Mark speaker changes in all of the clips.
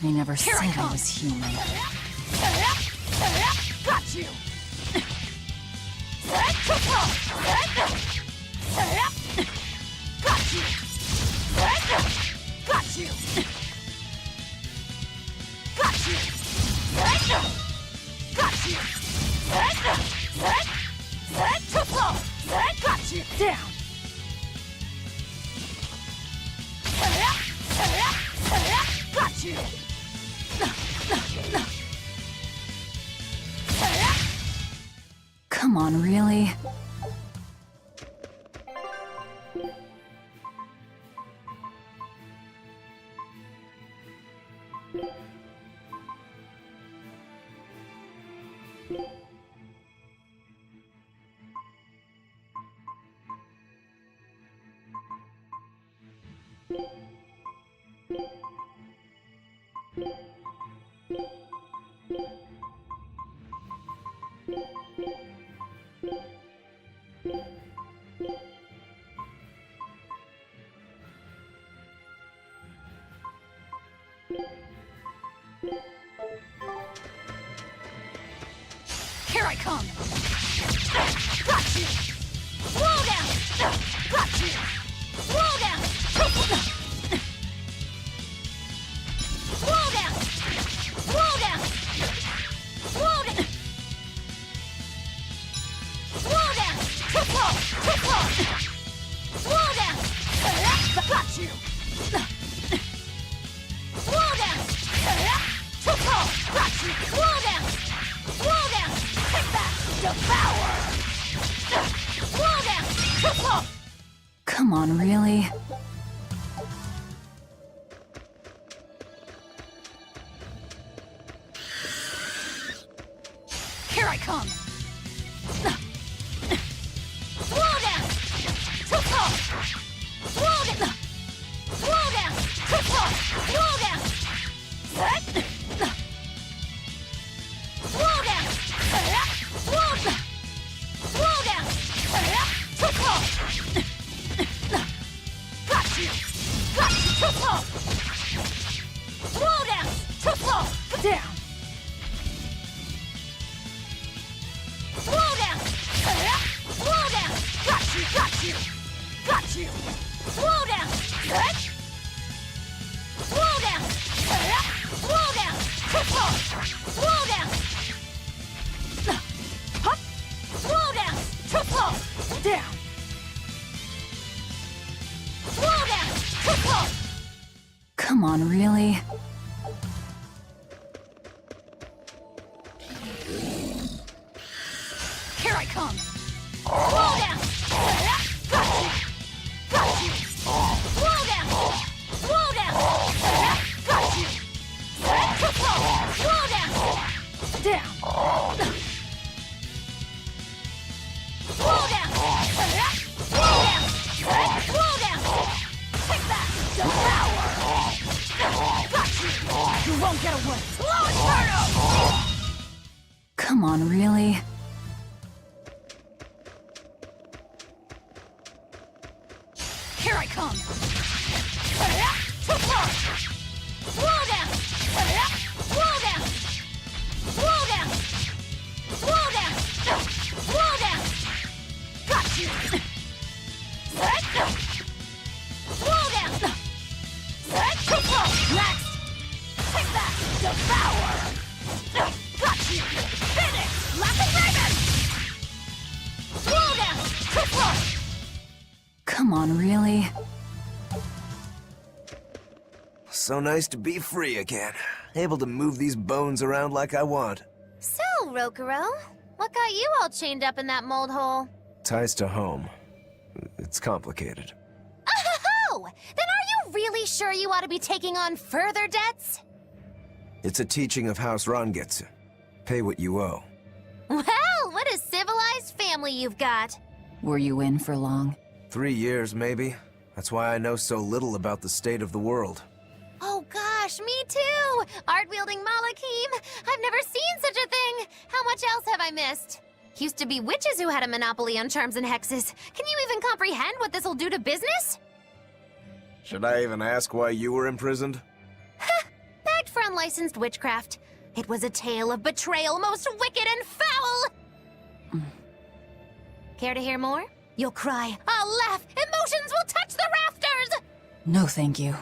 Speaker 1: I never said I was human.
Speaker 2: Got you! Got you! Got you! Got you! Got you! Got you! Down! Got you!
Speaker 1: Come on, really?
Speaker 2: Here I come! Got you! Roll down! Got you! Roll down! Roll down! Roll down! Roll down! Roll down! Too close! Roll down! Got you! Roll down! Too close! Got you! Roll down! Roll down! Take that! Devour! Roll down! Too close!
Speaker 1: Come on, really?
Speaker 2: Here I come! Roll down! Too close! Roll down! Roll down! Too close! Roll down! Roll down! Roll down! Roll down! Too close! Got you! Got you! Too close! Roll down! Too close! Down! Roll down! Roll down! Got you! Got you! Got you! Roll down! Roll down! Roll down! Too close! Roll down! Hup! Roll down! Too close! Down! Roll down! Too close!
Speaker 1: Come on, really?
Speaker 2: Here I come! Roll down! Got you! Got you! Roll down! Roll down! Got you! Too close! Roll down! Down! Roll down! Roll down! Roll down! Take that! Devour! Got you! You won't get away! Slow Inferno!
Speaker 1: Come on, really?
Speaker 2: Here I come! Too close! Roll down! Roll down! Roll down! Roll down! Roll down! Got you! Roll down! Too close! Next! Take that! Devour! Got you! Finish! Laughing Raven! Roll down! Too close!
Speaker 1: Come on, really?
Speaker 3: So nice to be free again. Able to move these bones around like I want.
Speaker 4: So, Rokuro, what got you all chained up in that mold hole?
Speaker 3: Ties to home. It's complicated.
Speaker 4: Oh! Then are you really sure you ought to be taking on further debts?
Speaker 3: It's a teaching of House Rangetsu. Pay what you owe.
Speaker 4: Well, what a civilized family you've got.
Speaker 1: Were you in for long?
Speaker 3: 3 years, maybe. That's why I know so little about the state of the world.
Speaker 4: Oh gosh, me too! Art-wielding Malakim! I've never seen such a thing! How much else have I missed? Used to be witches who had a monopoly on charms and hexes. Can you even comprehend what this'll do to business?
Speaker 3: Should I even ask why you were imprisoned?
Speaker 4: Begged for unlicensed witchcraft. It was a tale of betrayal most wicked and foul! Care to hear more? You'll cry, I'll laugh, emotions will touch the rafters!
Speaker 1: No, thank you.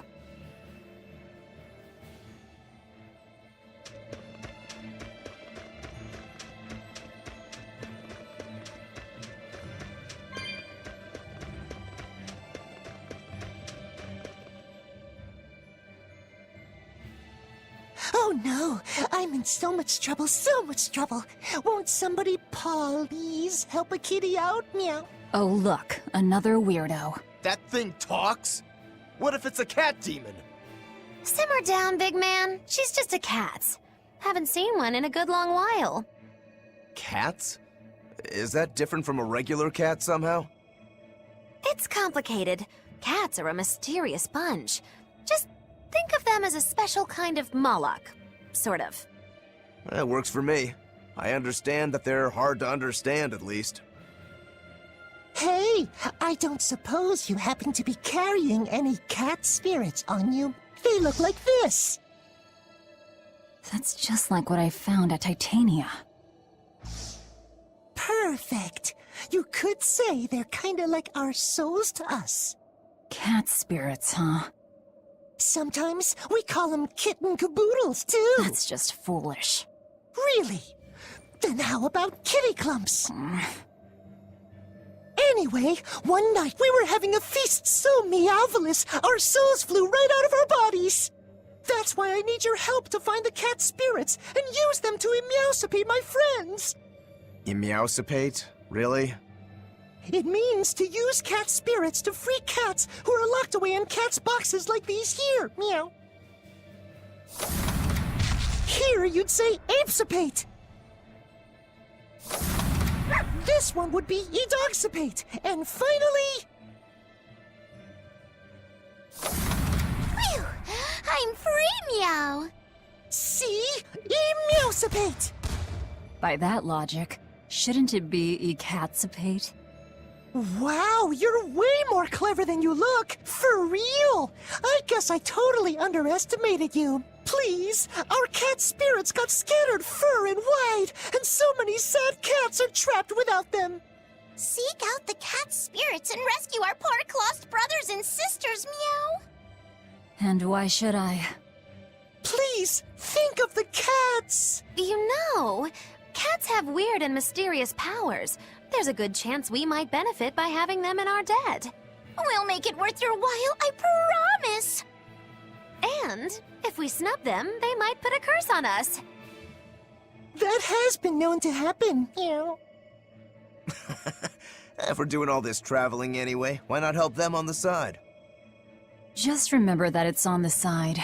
Speaker 5: Oh no, I'm in so much trouble, so much trouble. Won't somebody please help a kitty out? Meow.
Speaker 1: Oh, look, another weirdo.
Speaker 6: That thing talks? What if it's a cat demon?
Speaker 4: Simmer down, big man. She's just a cat. Haven't seen one in a good long while.
Speaker 3: Cats? Is that different from a regular cat somehow?
Speaker 4: It's complicated. Cats are a mysterious bunch. Just think of them as a special kind of Moloch. Sort of.
Speaker 3: That works for me. I understand that they're hard to understand, at least.
Speaker 5: Hey, I don't suppose you happen to be carrying any cat spirits on you? They look like this.
Speaker 1: That's just like what I found at Titania.
Speaker 5: Perfect. You could say they're kinda like our souls to us.
Speaker 1: Cat spirits, huh?
Speaker 5: Sometimes we call them kitten caboodles, too.
Speaker 1: That's just foolish.
Speaker 5: Really? Then how about kitty clumps? Anyway, one night we were having a feast so meowvelous, our souls flew right out of our bodies. That's why I need your help to find the cat spirits and use them to emeowsipate my friends.
Speaker 3: Emeowsipate? Really?
Speaker 5: It means to use cat spirits to free cats who are locked away in cats' boxes like these here. Meow. Here you'd say apesipate. This one would be edogsipate. And finally...
Speaker 2: Phew! I'm free, meow!
Speaker 5: see? Emeowsipate.
Speaker 1: By that logic, shouldn't it be ecatsipate?
Speaker 5: Wow, you're way more clever than you look. For real. I guess I totally underestimated you. Please, our cat spirits got scattered far and wide, and so many sad cats are trapped without them.
Speaker 2: Seek out the cat spirits and rescue our poor lost brothers and sisters, meow!
Speaker 1: And why should I?
Speaker 5: Please, think of the cats.
Speaker 4: You know, cats have weird and mysterious powers. There's a good chance we might benefit by having them in our debt.
Speaker 2: We'll make it worth your while, I promise!
Speaker 4: And if we snub them, they might put a curse on us.
Speaker 5: That has been known to happen. Meow.
Speaker 3: If we're doing all this traveling anyway, why not help them on the side?
Speaker 1: Just remember that it's on the side.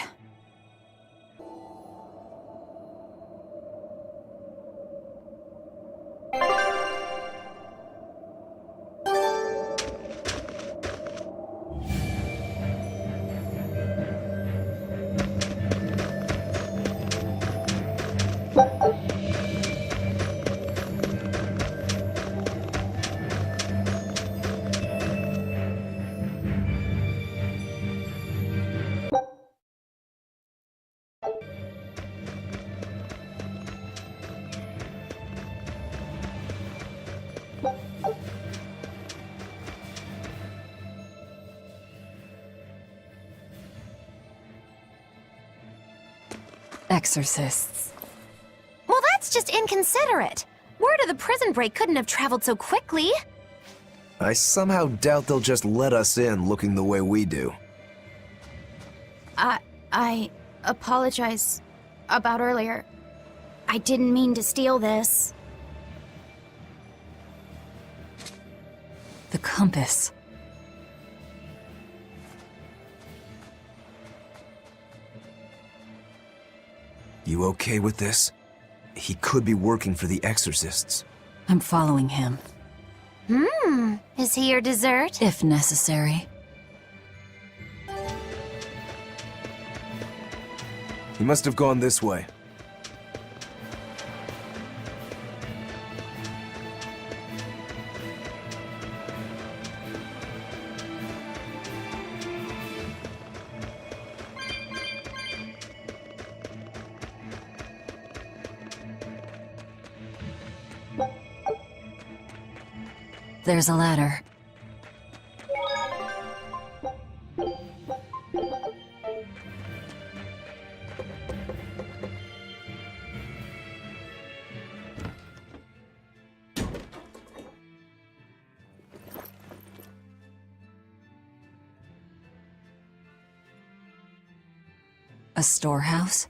Speaker 1: Exorcists.
Speaker 4: Well, that's just inconsiderate. Word of the prison break couldn't have traveled so quickly.
Speaker 3: I somehow doubt they'll just let us in looking the way we do.
Speaker 7: I apologize about earlier. I didn't mean to steal this.
Speaker 1: The compass.
Speaker 3: You okay with this? He could be working for the exorcists.
Speaker 1: I'm following him,
Speaker 4: Is he your dessert?
Speaker 1: if necessary.
Speaker 3: He must have gone this way.
Speaker 1: There's a ladder. A storehouse?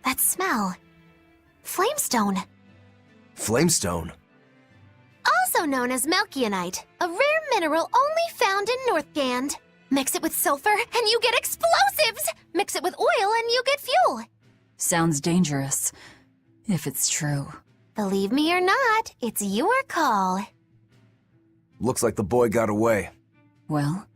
Speaker 4: That smell. Flamestone.
Speaker 3: Flamestone?
Speaker 4: Also known as Melkionite, a rare mineral only found in Northgand. Mix it with sulfur and you get explosives! Mix it with oil and you get fuel!
Speaker 1: Sounds dangerous. If it's true.
Speaker 4: Believe me or not, it's your call.
Speaker 3: Looks like the boy got away.
Speaker 1: Well,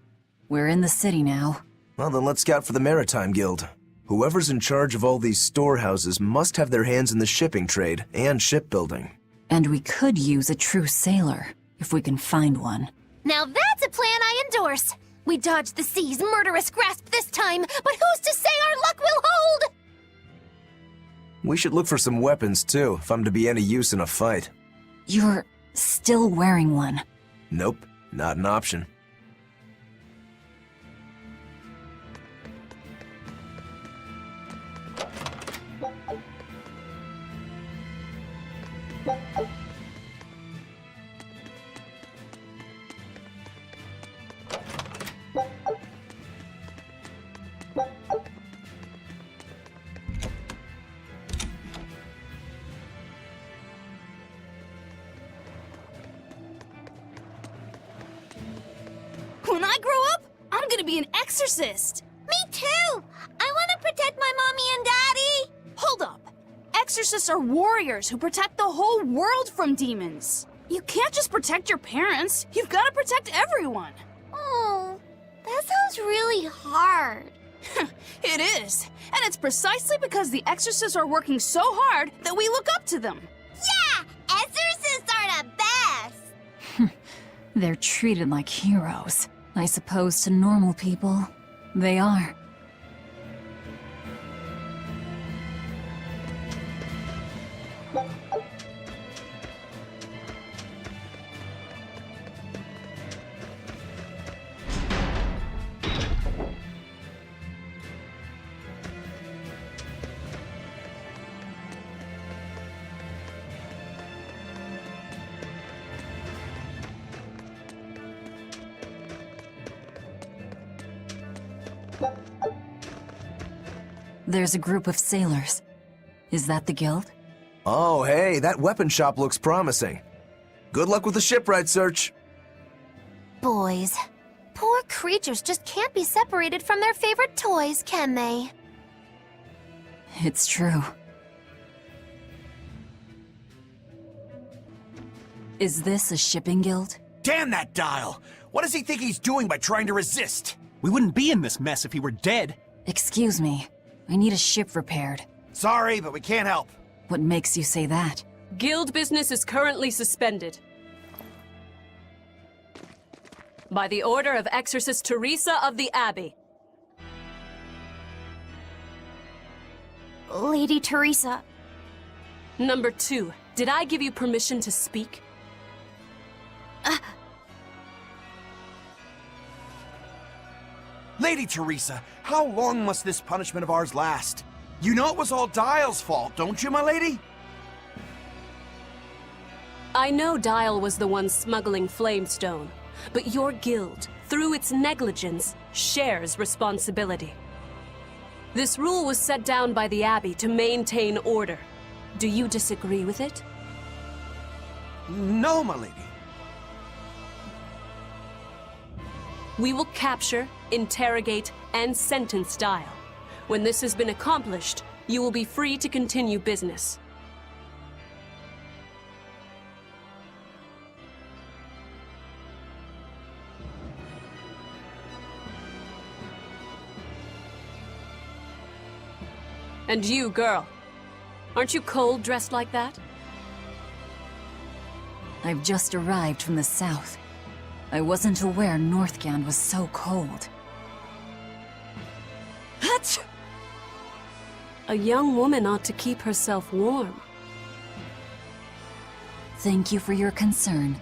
Speaker 1: we're in the city now.
Speaker 3: Well, then let's scout for the Maritime Guild. Whoever's in charge of all these storehouses must have their hands in the shipping trade and shipbuilding.
Speaker 1: And we could use a true sailor, if we can find one.
Speaker 4: Now that's a plan I endorse! We dodged the sea's murderous grasp this time, but who's to say our luck will hold?
Speaker 3: We should look for some weapons, too, if I'm to be any use in a fight.
Speaker 1: You're still wearing one.
Speaker 3: Nope, not an option.
Speaker 2: When I grow up, I'm gonna be an exorcist.
Speaker 4: Me too! I want to protect my mommy and daddy!
Speaker 2: Hold up. Exorcists are warriors who protect the whole world from demons. You can't just protect your parents. You've got to protect everyone.
Speaker 4: Oh, that sounds really hard.
Speaker 2: It is. And it's precisely because the exorcists are working so hard that we look up to them.
Speaker 4: Yeah! Exorcists are the best!
Speaker 1: They're treated like heroes. I suppose to normal people, they are. There's a group of sailors. Is that the guild?
Speaker 3: Oh, hey, that weapon shop looks promising. Good luck with the shipwright search.
Speaker 4: Boys. Poor creatures just can't be separated from their favorite toys, can they?
Speaker 1: It's true. Is this a shipping guild?
Speaker 8: Damn that dial! What does he think he's doing by trying to resist? We wouldn't be in this mess if he were dead.
Speaker 1: Excuse me. I need a ship repaired.
Speaker 8: Sorry, but we can't help.
Speaker 1: What makes you say that?
Speaker 9: Guild business is currently suspended. By the order of Exorcist Teresa of the Abbey.
Speaker 7: Lady Teresa.
Speaker 9: Number 2, did I give you permission to speak?
Speaker 8: Lady Teresa, how long must this punishment of ours last? You know it was all Dial's fault, don't you, my lady?
Speaker 9: I know Dial was the one smuggling Flamestone, but your guild, through its negligence, shares responsibility. This rule was set down by the Abbey to maintain order. Do you disagree with it?
Speaker 8: No, my lady.
Speaker 9: We will capture, interrogate, and sentence Dial. When this has been accomplished, you will be free to continue business. And you, girl, aren't you cold dressed like that?
Speaker 1: I've just arrived from the south. I wasn't aware Northgand was so cold.
Speaker 9: Hatch! A young woman ought to keep herself warm.
Speaker 1: Thank you for your concern.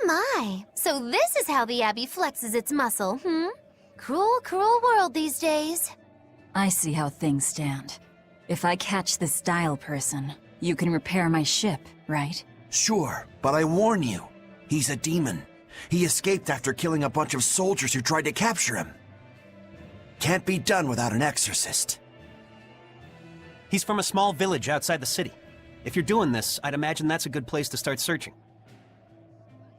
Speaker 4: My. So this is how the Abbey flexes its muscle, hmm? Cruel, cruel world these days.
Speaker 1: I see how things stand. If I catch this Dial person, you can repair my ship, right?
Speaker 8: Sure, but I warn you, he's a demon. He escaped after killing a bunch of soldiers who tried to capture him. Can't be done without an exorcist.
Speaker 10: He's from a small village outside the city. If you're doing this, I'd imagine that's a good place to start searching.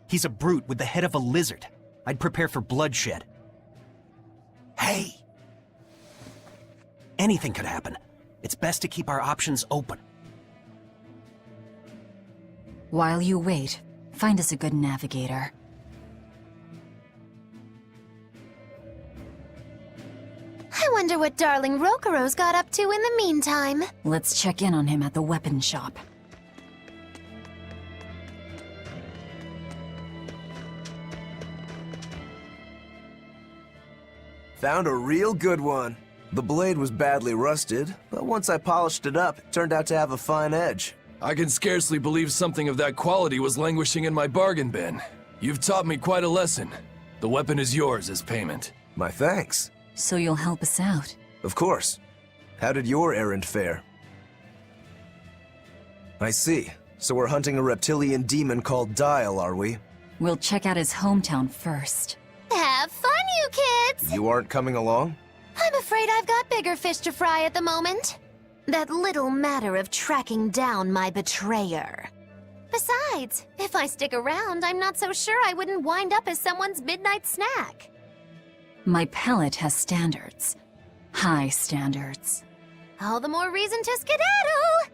Speaker 10: He's a brute with the head of a lizard. I'd prepare for bloodshed.
Speaker 8: Hey!
Speaker 10: Anything could happen. It's best to keep our options open.
Speaker 1: While you wait, find us a good navigator.
Speaker 4: I wonder what darling Rokuro's got up to in the meantime.
Speaker 1: Let's check in on him at the weapon shop.
Speaker 3: Found a real good one. The blade was badly rusted, but once I polished it up, it turned out to have a fine edge.
Speaker 11: I can scarcely believe something of that quality was languishing in my bargain bin. You've taught me quite a lesson. The weapon is yours as payment.
Speaker 3: My thanks.
Speaker 1: So you'll help us out?
Speaker 3: Of course. How did your errand fare? I see. So we're hunting a reptilian demon called Dial, are we?
Speaker 1: We'll check out his hometown first.
Speaker 4: Have fun, you kids!
Speaker 3: You aren't coming along?
Speaker 4: I'm afraid I've got bigger fish to fry at the moment. That little matter of tracking down my betrayer. Besides, if I stick around, I'm not so sure I wouldn't wind up as someone's midnight snack.
Speaker 1: My palate has standards. High standards.
Speaker 4: All the more reason to skedaddle!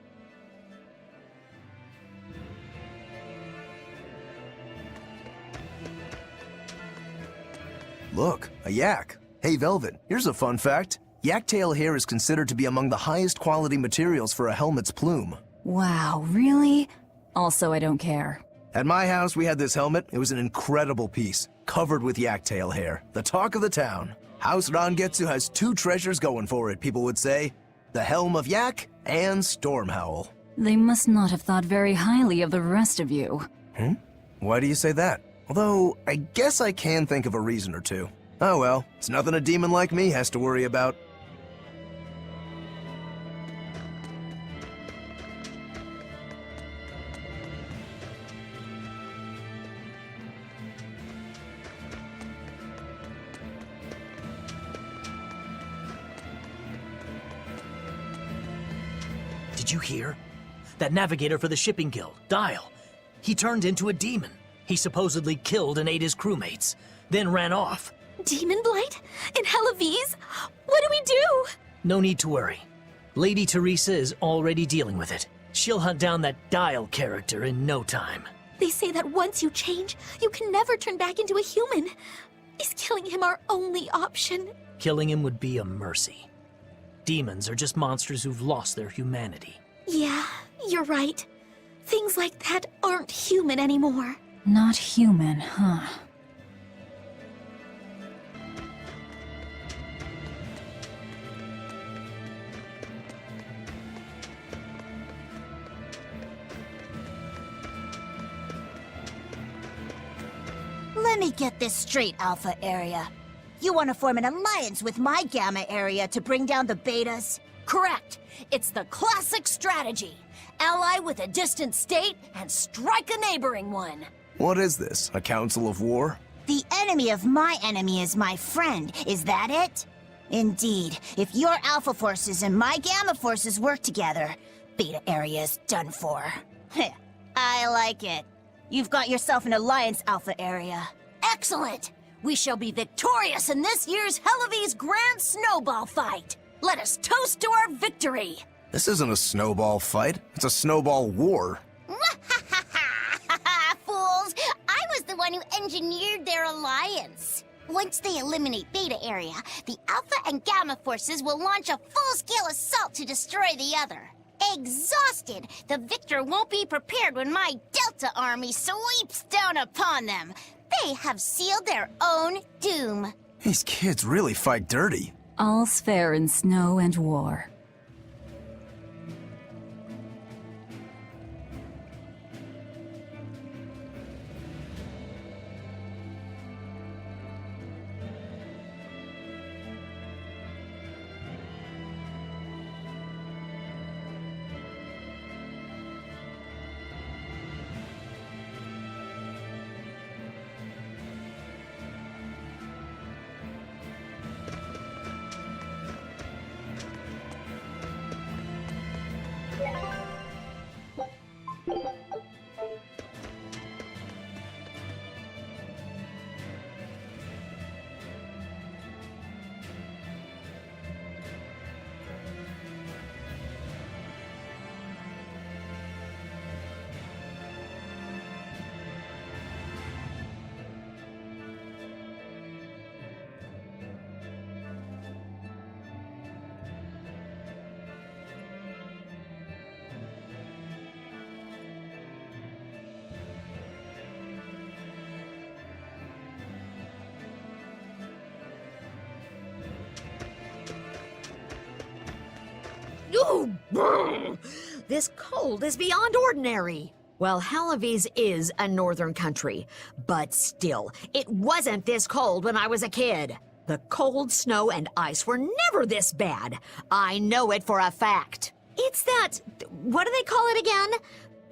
Speaker 3: Look, a yak. Hey, Velvet, here's a fun fact. Yak-tail hair is considered to be among the highest quality materials for a helmet's plume.
Speaker 1: Wow, really? Also, I don't care.
Speaker 3: At my house, we had this helmet. It was an incredible piece, covered with yak-tail hair. The talk of the town. House Rangetsu has two treasures going for it, people would say. The Helm of Yak and Stormhowl.
Speaker 1: They must not have thought very highly of the rest of you.
Speaker 3: Why do you say that? Although, I guess I can think of a reason or two. Oh well, it's nothing a demon like me has to worry about.
Speaker 12: Did you hear? That navigator for the shipping guild, Dial. He turned into a demon. He supposedly killed and ate his crewmates, then ran off.
Speaker 2: Demon Blight? In Hellawese? What do we do?
Speaker 12: No need to worry. Lady Teresa is already dealing with it. She'll hunt down that Dial character in no time.
Speaker 2: They say that once you change, you can never turn back into a human. Is killing him our only option?
Speaker 12: Killing him would be a mercy. Demons are just monsters who've lost their humanity.
Speaker 2: Yeah, you're right. Things like that aren't human anymore.
Speaker 1: Not human, huh?
Speaker 13: Let me get this straight, Alpha Area. You want to form an alliance with my Gamma Area to bring down the Betas? Correct. It's the classic strategy. Ally with a distant state and strike a neighboring one.
Speaker 3: What is this, a council of war?
Speaker 13: The enemy of my enemy is my friend. Is that it? Indeed. If your Alpha forces and my Gamma forces work together, Beta Area is done for. I like it. You've got yourself an alliance, Alpha Area. Excellent! We shall be victorious in this year's Hellawese Grand Snowball Fight! Let us toast to our victory!
Speaker 3: This isn't a snowball fight. It's a snowball war.
Speaker 13: Fools! I was the one who engineered their alliance. Once they eliminate Beta Area, the Alpha and Gamma forces will launch a full-scale assault to destroy the other. Exhausted, the victor won't be prepared when my Delta army sweeps down upon them. They have sealed their own doom.
Speaker 3: These kids really fight dirty.
Speaker 1: All's fair in snow and war.
Speaker 14: Ooh, brr. This cold is beyond ordinary. Well, Halavis is a northern country, but still, it wasn't this cold when I was a kid. The cold, snow, and ice were never this bad. I know it for a fact. It's that... what do they call it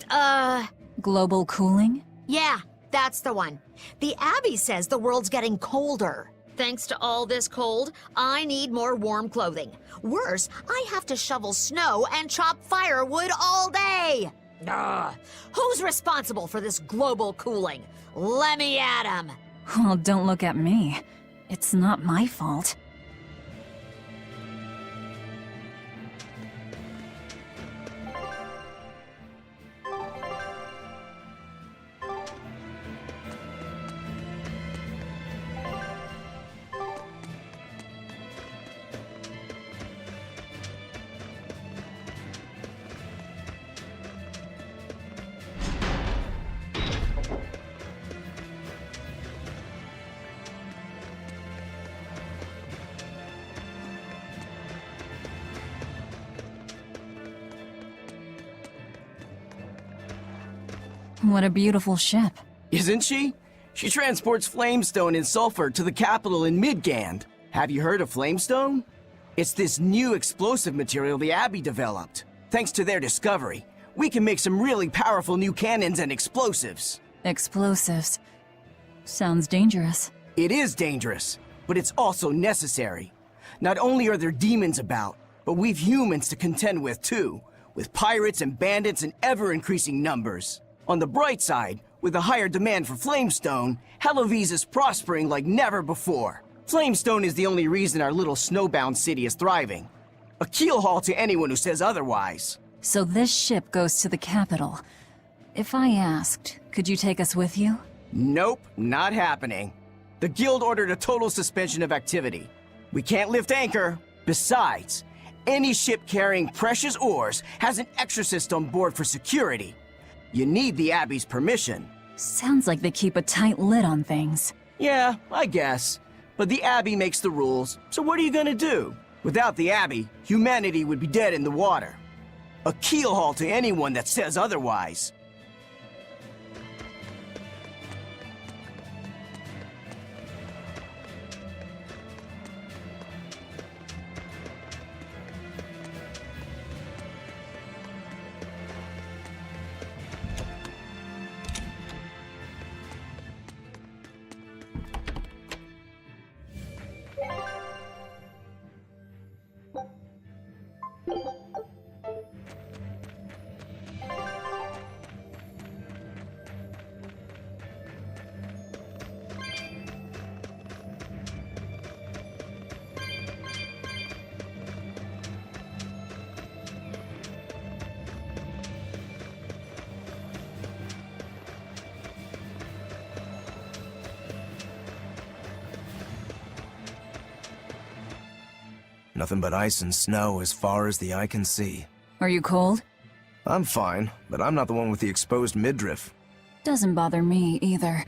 Speaker 14: again?
Speaker 1: Global cooling?
Speaker 14: Yeah, that's the one. The Abbey says the world's getting colder. Thanks to all this cold, I need more warm clothing. Worse, I have to shovel snow and chop firewood all day. Ugh. Who's responsible for this global cooling? Let me at 'em.
Speaker 1: Well, don't look at me. It's not my fault. What a beautiful ship.
Speaker 6: Isn't she? She transports flamestone and sulfur to the capital in Midgand. Have you heard of flamestone? It's this new explosive material the Abbey developed. Thanks to their discovery, we can make some really powerful new cannons and explosives.
Speaker 1: Explosives. Sounds dangerous.
Speaker 6: It is dangerous, but it's also necessary. Not only are there demons about, but we've humans to contend with too, with pirates and bandits in ever-increasing numbers. On the bright side, with a higher demand for flamestone, Halavis is prospering like never before. Flamestone is the only reason our little snowbound city is thriving. A keelhaul to anyone who says otherwise.
Speaker 1: So this ship goes to the capital. If I asked, could you take us with you?
Speaker 6: Nope, not happening. The guild ordered a total suspension of activity. We can't lift anchor. Besides, any ship carrying precious ores has an exorcist on board for security. You need the Abbey's permission.
Speaker 1: Sounds like they keep a tight lid on things.
Speaker 6: Yeah, I guess. But the Abbey makes the rules, so what are you gonna do? Without the Abbey, humanity would be dead in the water. A keelhaul to anyone that says otherwise.
Speaker 3: Nothing but ice and snow as far as the eye can see.
Speaker 1: Are you cold?
Speaker 3: I'm fine, but I'm not the one with the exposed midriff.
Speaker 1: Doesn't bother me either.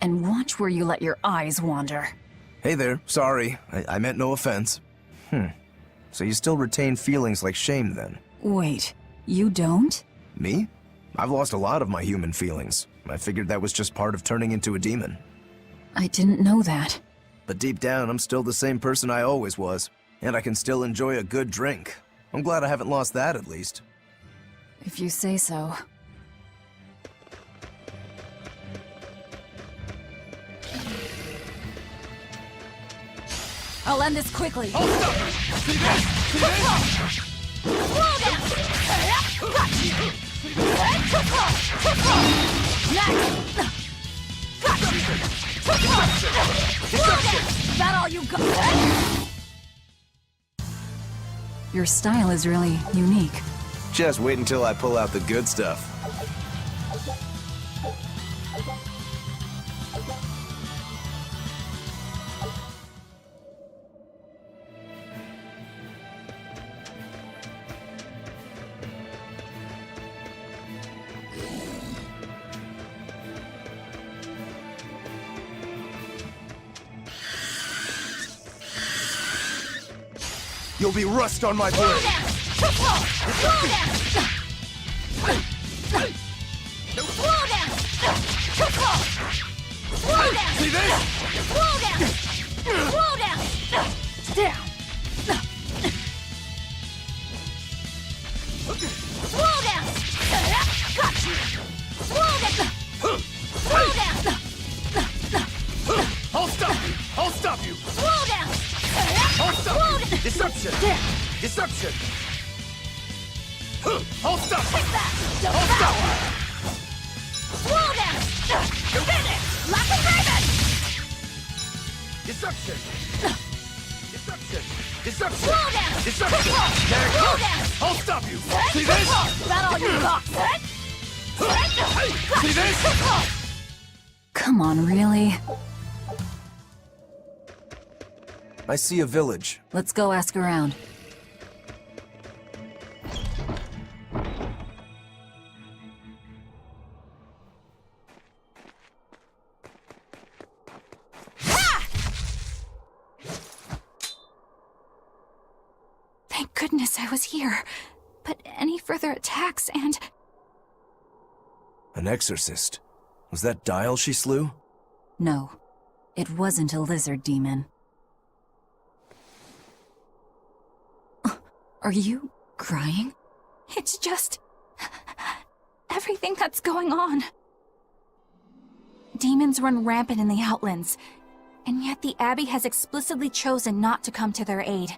Speaker 1: And watch where you let your eyes wander.
Speaker 3: Hey there, sorry. I meant no offense. So you still retain feelings like shame then?
Speaker 1: Wait, you don't?
Speaker 3: Me? I've lost a lot of my human feelings. I figured that was just part of turning into a demon.
Speaker 1: I didn't know that.
Speaker 3: But deep down, I'm still the same person I always was. And I can still enjoy a good drink. I'm glad I haven't lost that, at least.
Speaker 1: If you say so. I'll end this quickly.
Speaker 11: Hold up! See this? See this?
Speaker 2: Roll down! Got you! Next! Got you! Roll down! Is that all you got?
Speaker 1: Your style is really unique.
Speaker 3: Just wait until I pull out the good stuff. You'll be rust on my blade!
Speaker 2: Roll down! Roll down! Roll down! Roll down!
Speaker 11: See this?
Speaker 2: Roll down! Roll down!
Speaker 1: Down!
Speaker 2: Roll down! Got you! Roll down! Roll down!
Speaker 11: I'll stop you! I'll stop you!
Speaker 2: Roll down!
Speaker 11: I'll stop
Speaker 2: Roll
Speaker 11: you!
Speaker 2: down!
Speaker 11: Deception! Deception! I'll stop you!
Speaker 2: Take that!
Speaker 11: I'll stop you!
Speaker 2: Roll down! Finish! Lock and Raven!
Speaker 11: Deception! Deception! Deception!
Speaker 2: Roll down!
Speaker 11: Deception!
Speaker 2: Roll down!
Speaker 11: I'll stop you! See this?
Speaker 2: Is that all you got?
Speaker 11: See this?
Speaker 1: Come on, really?
Speaker 3: I see a village.
Speaker 1: Let's go ask around. Thank goodness I was here. But any further attacks and...
Speaker 3: An exorcist. Was that Dial she slew?
Speaker 1: No, it wasn't a lizard demon. Are you crying? It's just... everything that's going on. Demons run rampant in the Outlands, and yet the Abbey has explicitly chosen not to come to their aid.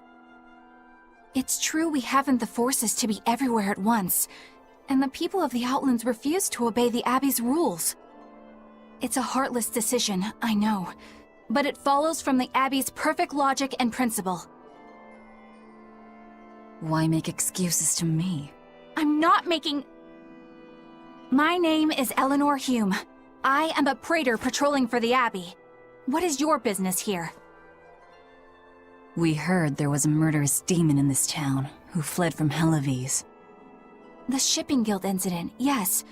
Speaker 1: It's true we haven't the forces to be everywhere at once, and the people of the Outlands refuse to obey the Abbey's rules. It's a heartless decision, I know, but it follows from the Abbey's perfect logic and principle. Why make excuses to me? I'm not making... My name is Eleanor Hume. I am a praetor patrolling for the Abbey. What is your business here? We heard there was a murderous demon in this town who fled from Aivi. The Shipping Guild incident, yes.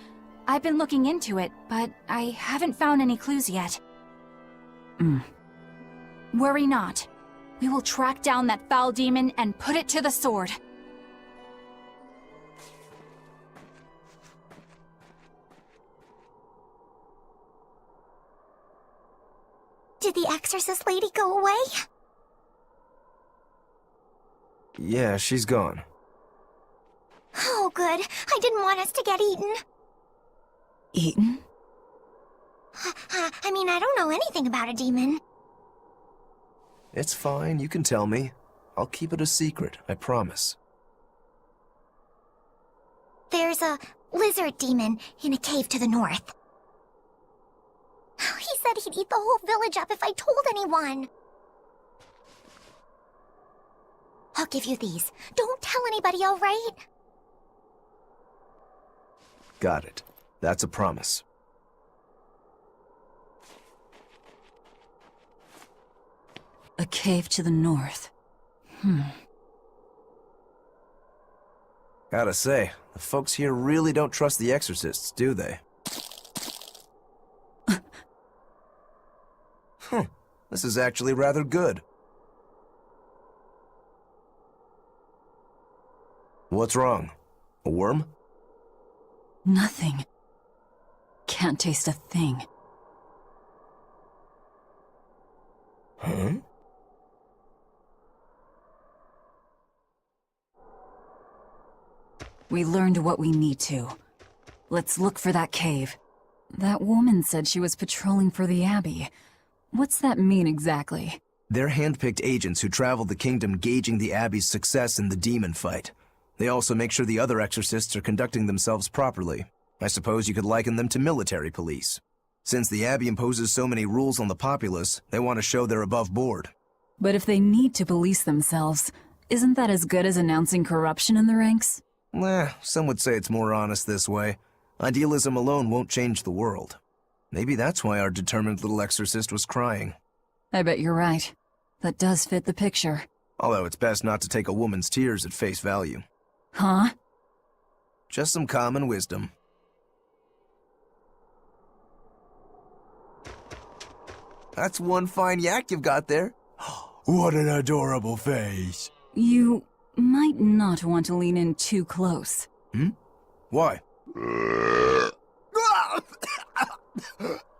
Speaker 1: I've been looking into it, but I haven't found any clues yet. Worry not. We will track down that foul demon and put it to the sword.
Speaker 13: Did the exorcist lady go away?
Speaker 3: Yeah, she's gone.
Speaker 13: Oh, good. I didn't want us to get eaten.
Speaker 1: Eaten?
Speaker 13: I mean, I don't know anything about a demon.
Speaker 3: It's fine, you can tell me. I'll keep it a secret, I promise.
Speaker 13: There's a lizard demon in a cave to the north. He said he'd eat the whole village up if I told anyone. I'll give you these. Don't tell anybody, all right?
Speaker 3: Got it. That's a promise.
Speaker 1: A cave to the north.
Speaker 3: Gotta say, the folks here really don't trust the exorcists, do they? This is actually rather good. What's wrong? A worm?
Speaker 1: Nothing. Can't taste a thing.
Speaker 3: Huh?
Speaker 1: We learned what we need to. Let's look for that cave. That woman said she was patrolling for the Abbey. What's that mean exactly?
Speaker 3: They're hand-picked agents who travel the kingdom gauging the Abbey's success in the demon fight. They also make sure the other exorcists are conducting themselves properly. I suppose you could liken them to military police. Since the Abbey imposes so many rules on the populace, they want to show they're above board.
Speaker 1: But if they need to police themselves, isn't that as good as announcing corruption in the ranks?
Speaker 3: Some would say it's more honest this way. Idealism alone won't change the world. Maybe that's why our determined little exorcist was crying.
Speaker 1: I bet you're right. That does fit the picture.
Speaker 3: Although it's best not to take a woman's tears at face value.
Speaker 1: Huh?
Speaker 3: Just some common wisdom. That's one fine yak you've got there. What an adorable face.
Speaker 1: You might not want to lean in too close.
Speaker 3: Why?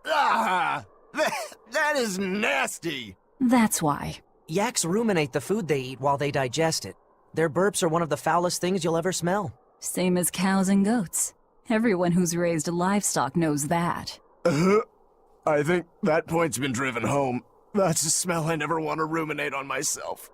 Speaker 3: That is nasty!
Speaker 1: That's why.
Speaker 15: Yaks ruminate the food they eat while they digest it. Their burps are one of the foulest things you'll ever smell.
Speaker 1: Same as cows and goats. Everyone who's raised livestock knows that.
Speaker 3: I think that point's been driven home. That's a smell I never want to ruminate on myself.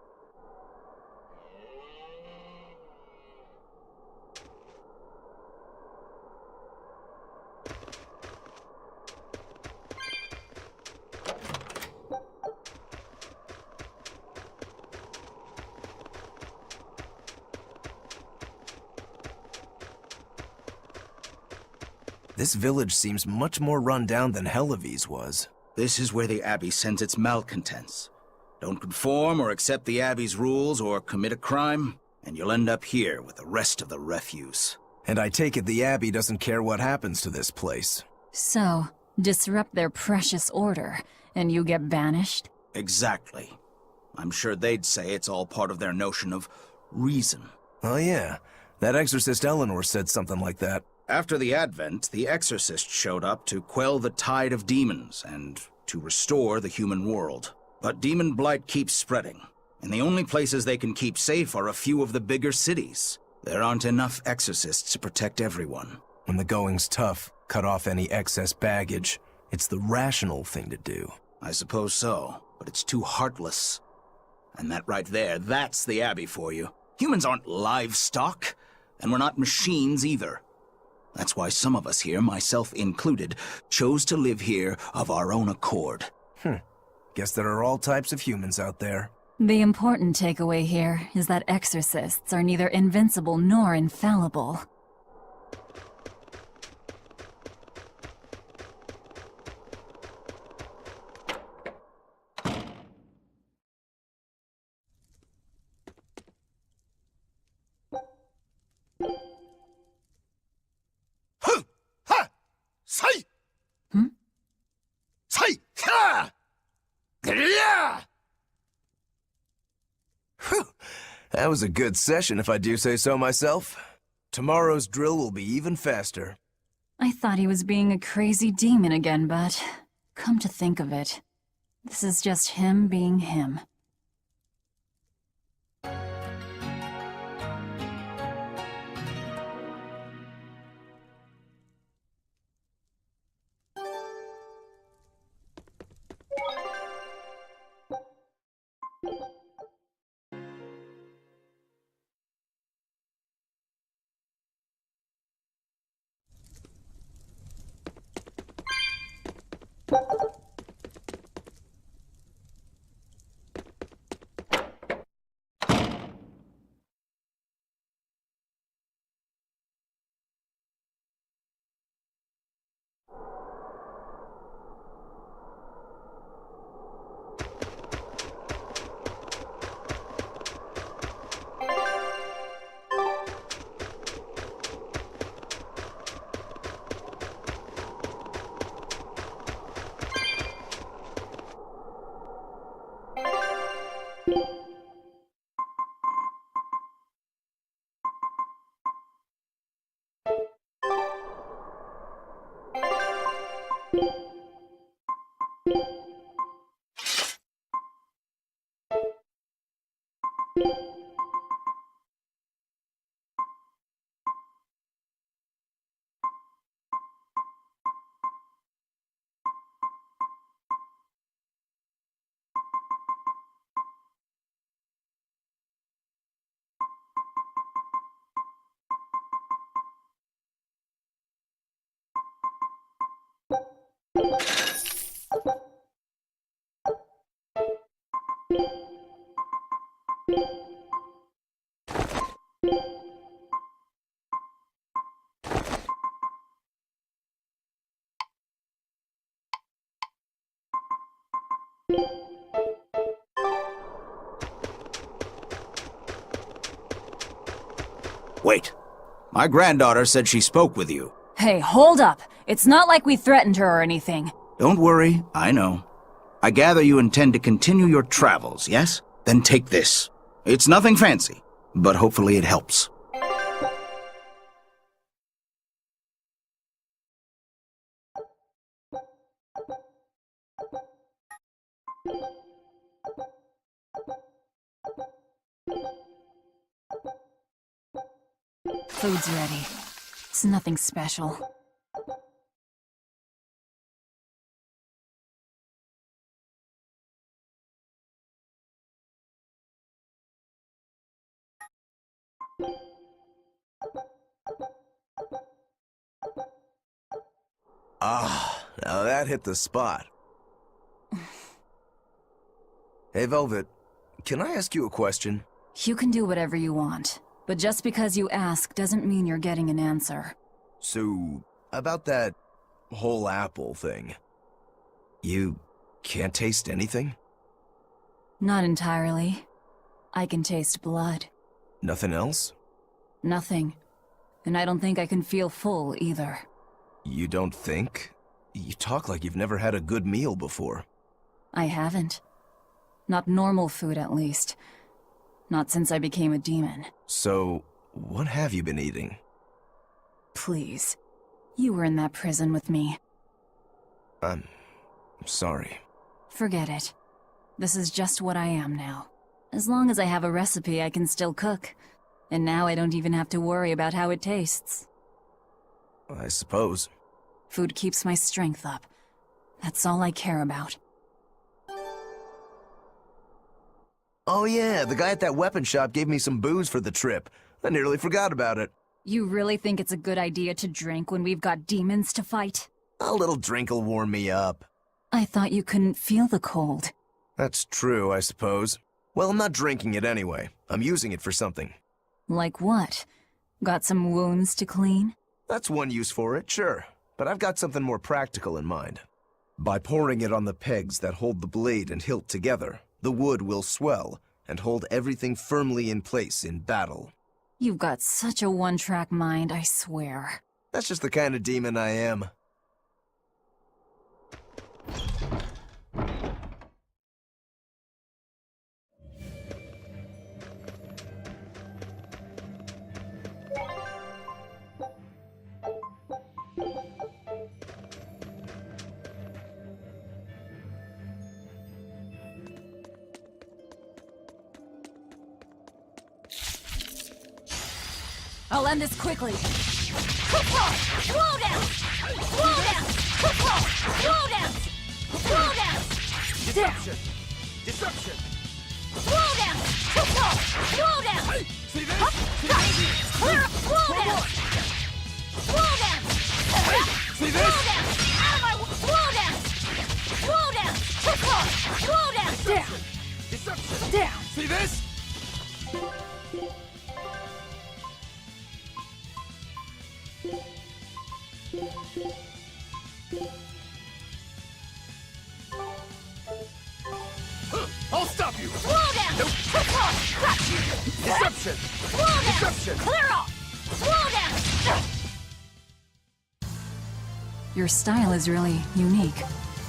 Speaker 3: This village seems much more run down than Helavi's was.
Speaker 16: This is where the Abbey sends its malcontents. Don't conform or accept the Abbey's rules or commit a crime, and you'll end up here with the rest of the refuse.
Speaker 3: And I take it the Abbey doesn't care what happens to this place.
Speaker 1: So, disrupt their precious order, and you get banished?
Speaker 16: Exactly. I'm sure they'd say it's all part of their notion of reason.
Speaker 3: Oh yeah, that exorcist Eleanor said something like that.
Speaker 16: After the Advent, the Exorcist showed up to quell the tide of demons and to restore the human world. But demon blight keeps spreading, and the only places they can keep safe are a few of the bigger cities. There aren't enough exorcists to protect everyone.
Speaker 3: When the going's tough, cut off any excess baggage. It's the rational thing to do.
Speaker 16: I suppose so, but it's too heartless. And that right there, that's the Abbey for you. Humans aren't livestock, and we're not machines either. That's why some of us here, myself included, chose to live here of our own accord.
Speaker 3: Guess there are all types of humans out there.
Speaker 1: The important takeaway here is that exorcists are neither invincible nor infallible.
Speaker 3: That was a good session, if I do say so myself. Tomorrow's drill will be even faster.
Speaker 1: I thought he was being a crazy demon again, but come to think of it, this is just him being him.
Speaker 16: Wait. My granddaughter said she spoke with you.
Speaker 1: Hey, hold up. It's not like we threatened her or anything.
Speaker 16: Don't worry, I know. I gather you intend to continue your travels, yes? Then take this. It's nothing fancy, but hopefully it helps.
Speaker 1: Food's ready. It's nothing special.
Speaker 3: Ah, now that hit the spot. Hey, Velvet, can I ask you a question?
Speaker 1: You can do whatever you want, but just because you ask doesn't mean you're getting an answer.
Speaker 3: So, about that whole apple thing, you can't taste anything?
Speaker 1: Not entirely. I can taste blood.
Speaker 3: Nothing else?
Speaker 1: Nothing. And I don't think I can feel full either.
Speaker 3: You don't think? You talk like you've never had a good meal before.
Speaker 1: I haven't. Not normal food, at least. Not since I became a demon.
Speaker 3: So, what have you been eating?
Speaker 1: Please. You were in that prison with me.
Speaker 3: I'm sorry.
Speaker 1: Forget it. This is just what I am now. As long as I have a recipe, I can still cook. And now I don't even have to worry about how it tastes.
Speaker 3: I suppose.
Speaker 1: Food keeps my strength up. That's all I care about.
Speaker 3: Oh yeah, the guy at that weapon shop gave me some booze for the trip. I nearly forgot about it.
Speaker 1: You really think it's a good idea to drink when we've got demons to fight?
Speaker 3: A little drink'll warm me up.
Speaker 1: I thought you couldn't feel the cold.
Speaker 3: That's true, I suppose. Well, I'm not drinking it anyway. I'm using it for something.
Speaker 1: Like what? Got some wounds to clean?
Speaker 3: That's one use for it, sure. But I've got something more practical in mind. By pouring it on the pegs that hold the blade and hilt together, the wood will swell and hold everything firmly in place in battle.
Speaker 1: You've got such a one-track mind, I swear.
Speaker 3: That's just the kind of demon I am.
Speaker 1: I'll end this quickly.
Speaker 2: Slow down! Slow down! Slow down! Slow down!
Speaker 8: Deception! Deception!
Speaker 2: Slow down! Slow down!
Speaker 8: See this?
Speaker 2: Clear up! Slow down! Slow down!
Speaker 8: See this?
Speaker 2: Slow down! Out of my way! Slow down! Slow down! Slow down!
Speaker 8: Down! Deception!
Speaker 2: Down!
Speaker 8: See this? I'll stop you!
Speaker 2: Slow down!
Speaker 8: Nope.
Speaker 2: Got you!
Speaker 8: Deception!
Speaker 2: Slow down!
Speaker 8: Deception!
Speaker 2: Clear off! Slow down!
Speaker 1: Your style is really unique.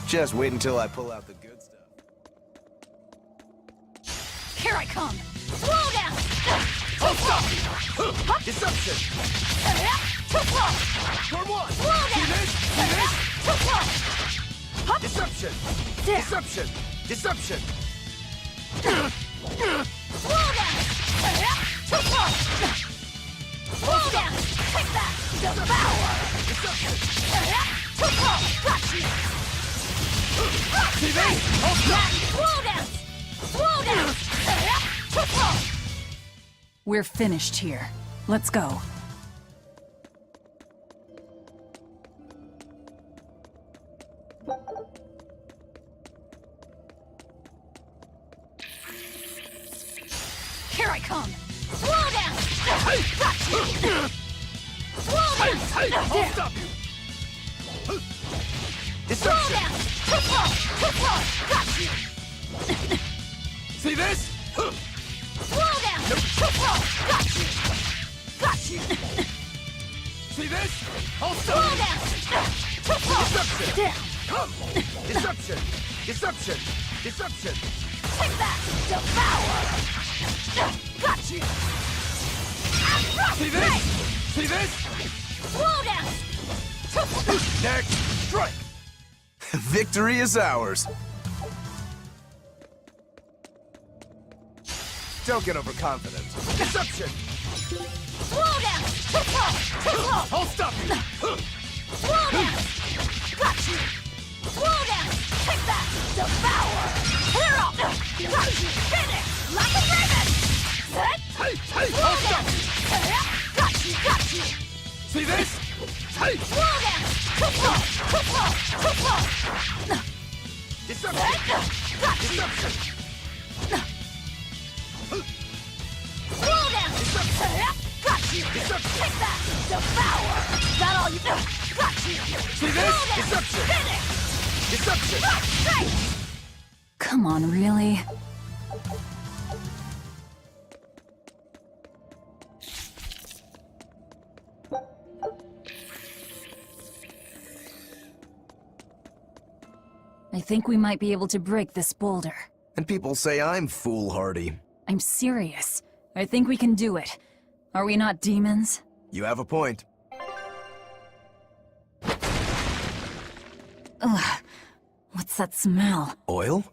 Speaker 3: Just wait until I pull out the good stuff.
Speaker 2: Here I come! Slow down!
Speaker 8: I'll stop you! Deception!
Speaker 2: Too close!
Speaker 8: Turn one!
Speaker 2: Slow
Speaker 8: See
Speaker 2: down!
Speaker 8: this? See this?
Speaker 2: Too close!
Speaker 8: Deception!
Speaker 2: Down.
Speaker 8: Deception! Deception!
Speaker 2: Slow down!
Speaker 1: We're finished here. Let's go.
Speaker 2: Here I come! Slow down! Got you! Slow down!
Speaker 11: I'll stop you!
Speaker 2: Slow down! Too far! Got you!
Speaker 11: See this?
Speaker 2: Slow down! Too far! Got you! Got you!
Speaker 11: See this? I'll
Speaker 2: Slow
Speaker 11: stop you!
Speaker 2: down! Too far!
Speaker 11: Deception!
Speaker 2: Down!
Speaker 11: Come! Deception! Deception! Deception!
Speaker 2: Take that! Devour! Got you!
Speaker 11: See this? See this?
Speaker 2: Slow down! Too far!
Speaker 11: Next! Strike!
Speaker 3: Victory is ours. Don't get overconfident.
Speaker 11: Deception!
Speaker 2: Slow down! Too far!
Speaker 11: I'll stop you!
Speaker 2: Slow down! Got you! Slow down! Take that! Devour! Clear up! Got you! Finish! Like a raven! Set!
Speaker 11: Hey!
Speaker 2: Slow
Speaker 11: I'll
Speaker 2: down!
Speaker 11: stop you!
Speaker 2: Got you! Got you!
Speaker 11: See this? Hey!
Speaker 2: Slow down! Too far!
Speaker 11: Deception!
Speaker 2: Got you!
Speaker 11: Deception!
Speaker 2: Slow down! Got you! Take that! Devour! That all you... Got you!
Speaker 11: See this? Deception!
Speaker 2: Finish!
Speaker 11: Deception!
Speaker 2: Straight!
Speaker 1: Come on, really? I think we might be able to break this boulder.
Speaker 3: And people say I'm foolhardy.
Speaker 1: I'm serious. I think we can do it. Are we not demons?
Speaker 3: You have a point.
Speaker 1: Ugh. What's that smell?
Speaker 3: Oil?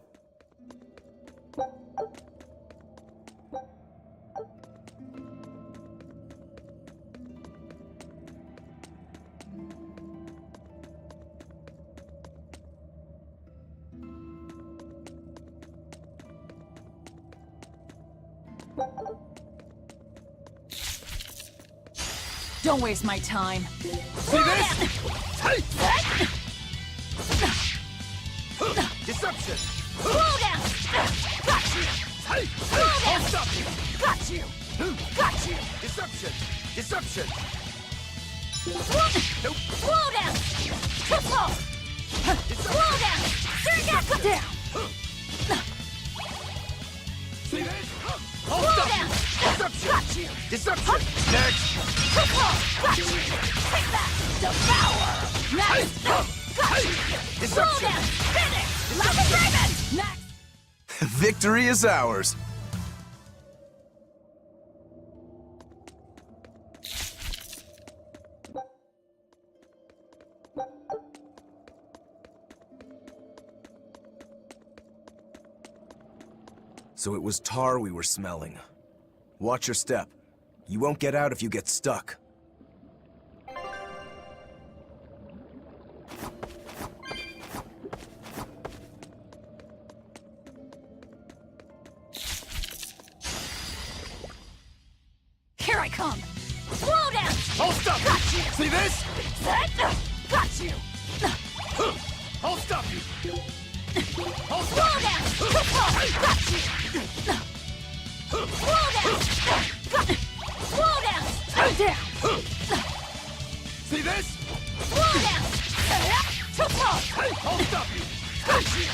Speaker 1: Don't waste my time.
Speaker 11: See this? Hey! Deception!
Speaker 2: Slow down! Got you!
Speaker 11: Hey! I'll stop you!
Speaker 2: Got you! Got you!
Speaker 11: Deception! Deception!
Speaker 2: Slow down! Too slow! Slow down! Come down!
Speaker 11: See this?
Speaker 2: Slow down!
Speaker 11: Deception!
Speaker 2: Got you!
Speaker 11: Deception! Next!
Speaker 2: Too slow! Got you! Take that! Devour! Next! Got you! Slow
Speaker 11: Deception!
Speaker 2: down! Finish! Like a raven! Next!
Speaker 3: Victory is ours. So it was tar we were smelling. Watch your step. You won't get out if you get stuck.
Speaker 2: Here I come! Slow down!
Speaker 11: I'll stop you!
Speaker 2: Got you!
Speaker 11: See this?
Speaker 2: Set! Got you!
Speaker 11: I'll stop you! I'll
Speaker 2: Slow
Speaker 11: stop
Speaker 2: down! Too slow! Got you! Slow down! Slow down! Down!
Speaker 11: See this?
Speaker 2: Slow down! Too slow!
Speaker 11: I'll stop you!
Speaker 2: Got you!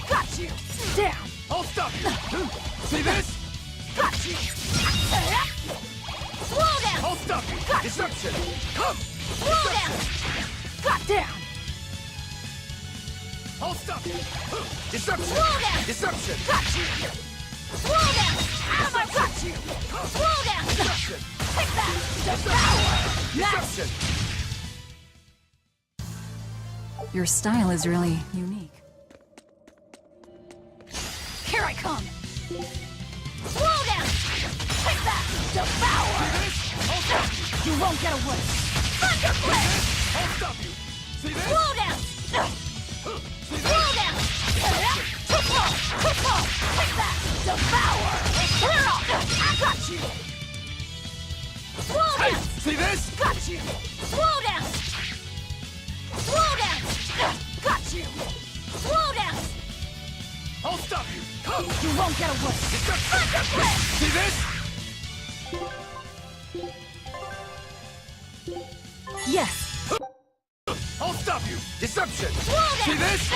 Speaker 2: Got you! Down!
Speaker 11: I'll stop you! See this?
Speaker 2: Got you! Slow down!
Speaker 11: I'll stop you!
Speaker 2: Got you.
Speaker 11: Deception! Come!
Speaker 2: Slow down! Got down!
Speaker 11: I'll stop you! Deception!
Speaker 2: Slow down!
Speaker 11: Deception!
Speaker 2: Got you! Slow down! Out of my got you! Slow down!
Speaker 11: Deception!
Speaker 2: Take that! Devour!
Speaker 11: Deception!
Speaker 1: Your style is really unique.
Speaker 2: Here I come! Slow down! Take that! Devour! You won't get away! Thunder Blade!
Speaker 11: I'll stop you! See this?
Speaker 2: Slow down! Slow down! Too slow! Too slow! Take that! Devour! Clear up! I got you!
Speaker 11: See this?
Speaker 2: Got you! Slow down! Slow down! Got you! Slow down!
Speaker 11: I'll stop you!
Speaker 2: You won't get away! Thunder Blitz!
Speaker 11: See this?
Speaker 1: Yes!
Speaker 11: I'll stop you! Deception!
Speaker 2: Slow down!
Speaker 11: See this?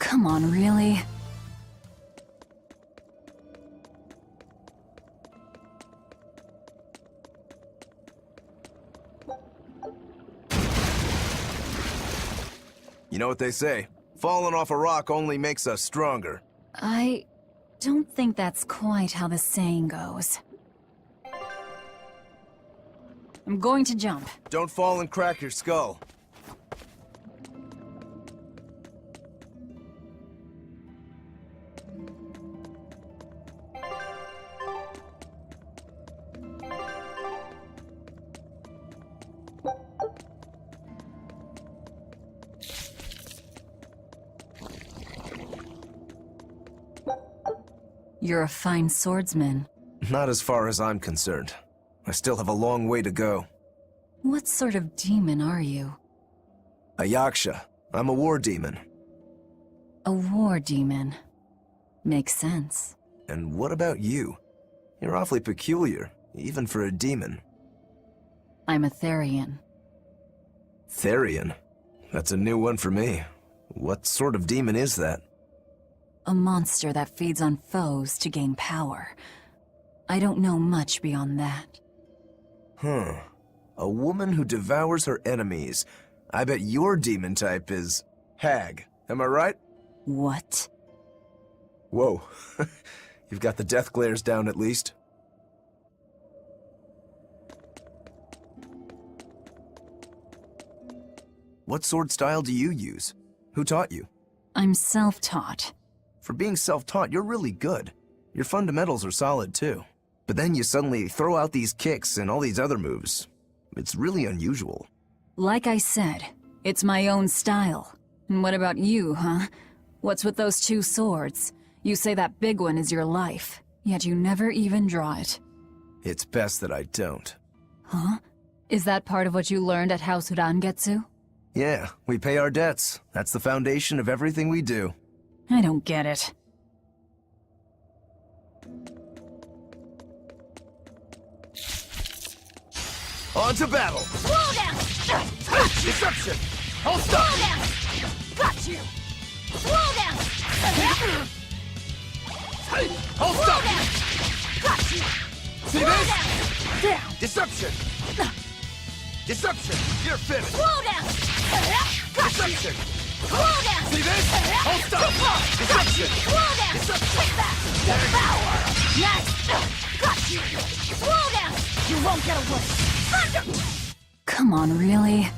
Speaker 1: Come on, really?
Speaker 3: You know what they say? Falling off a rock only makes us stronger.
Speaker 1: I don't think that's quite how the saying goes. I'm going to jump.
Speaker 3: Don't fall and crack your skull.
Speaker 1: You're a fine swordsman.
Speaker 3: Not as far as I'm concerned. I still have a long way to go.
Speaker 1: What sort of demon are you?
Speaker 3: A Yaksha. I'm a war demon.
Speaker 1: A war demon. Makes sense.
Speaker 3: And what about you? You're awfully peculiar, even for a demon.
Speaker 1: I'm a Therian.
Speaker 3: Therian? That's a new one for me. What sort of demon is that?
Speaker 1: A monster that feeds on foes to gain power. I don't know much beyond that.
Speaker 3: Huh. A woman who devours her enemies. I bet your demon type is hag. Am I right?
Speaker 1: What?
Speaker 3: Whoa. You've got the death glares down at least. What sword style do you use? Who taught you?
Speaker 1: I'm self-taught.
Speaker 3: For being self-taught, you're really good. Your fundamentals are solid too. But then you suddenly throw out these kicks and all these other moves. It's really unusual.
Speaker 1: Like I said, it's my own style. And what about you, huh? What's with those two swords? You say that big one is your life, yet you never even draw it.
Speaker 3: It's best that I don't.
Speaker 1: Huh? Is that part of what you learned at House Urangetsu?
Speaker 3: Yeah, we pay our debts. That's the foundation of everything we do.
Speaker 1: I don't get it.
Speaker 3: On to battle!
Speaker 2: Slow down!
Speaker 11: Deception! I'll stop
Speaker 2: Slow
Speaker 11: you!
Speaker 2: down! Got you! Slow down!
Speaker 11: I'll
Speaker 2: Slow
Speaker 11: stop
Speaker 2: down!
Speaker 11: you!
Speaker 2: Got you!
Speaker 11: See
Speaker 2: Slow
Speaker 11: this?
Speaker 2: down!
Speaker 11: Deception! Deception! You're finished!
Speaker 2: Slow down! Got you!
Speaker 11: Deception!
Speaker 2: Slow down!
Speaker 11: See this? I'll stop! Deception!
Speaker 2: Slow down!
Speaker 11: Deception!
Speaker 2: Take that! Devour! Nice! Got you! Slow down! You won't get away! Thunder!
Speaker 1: Come on, really?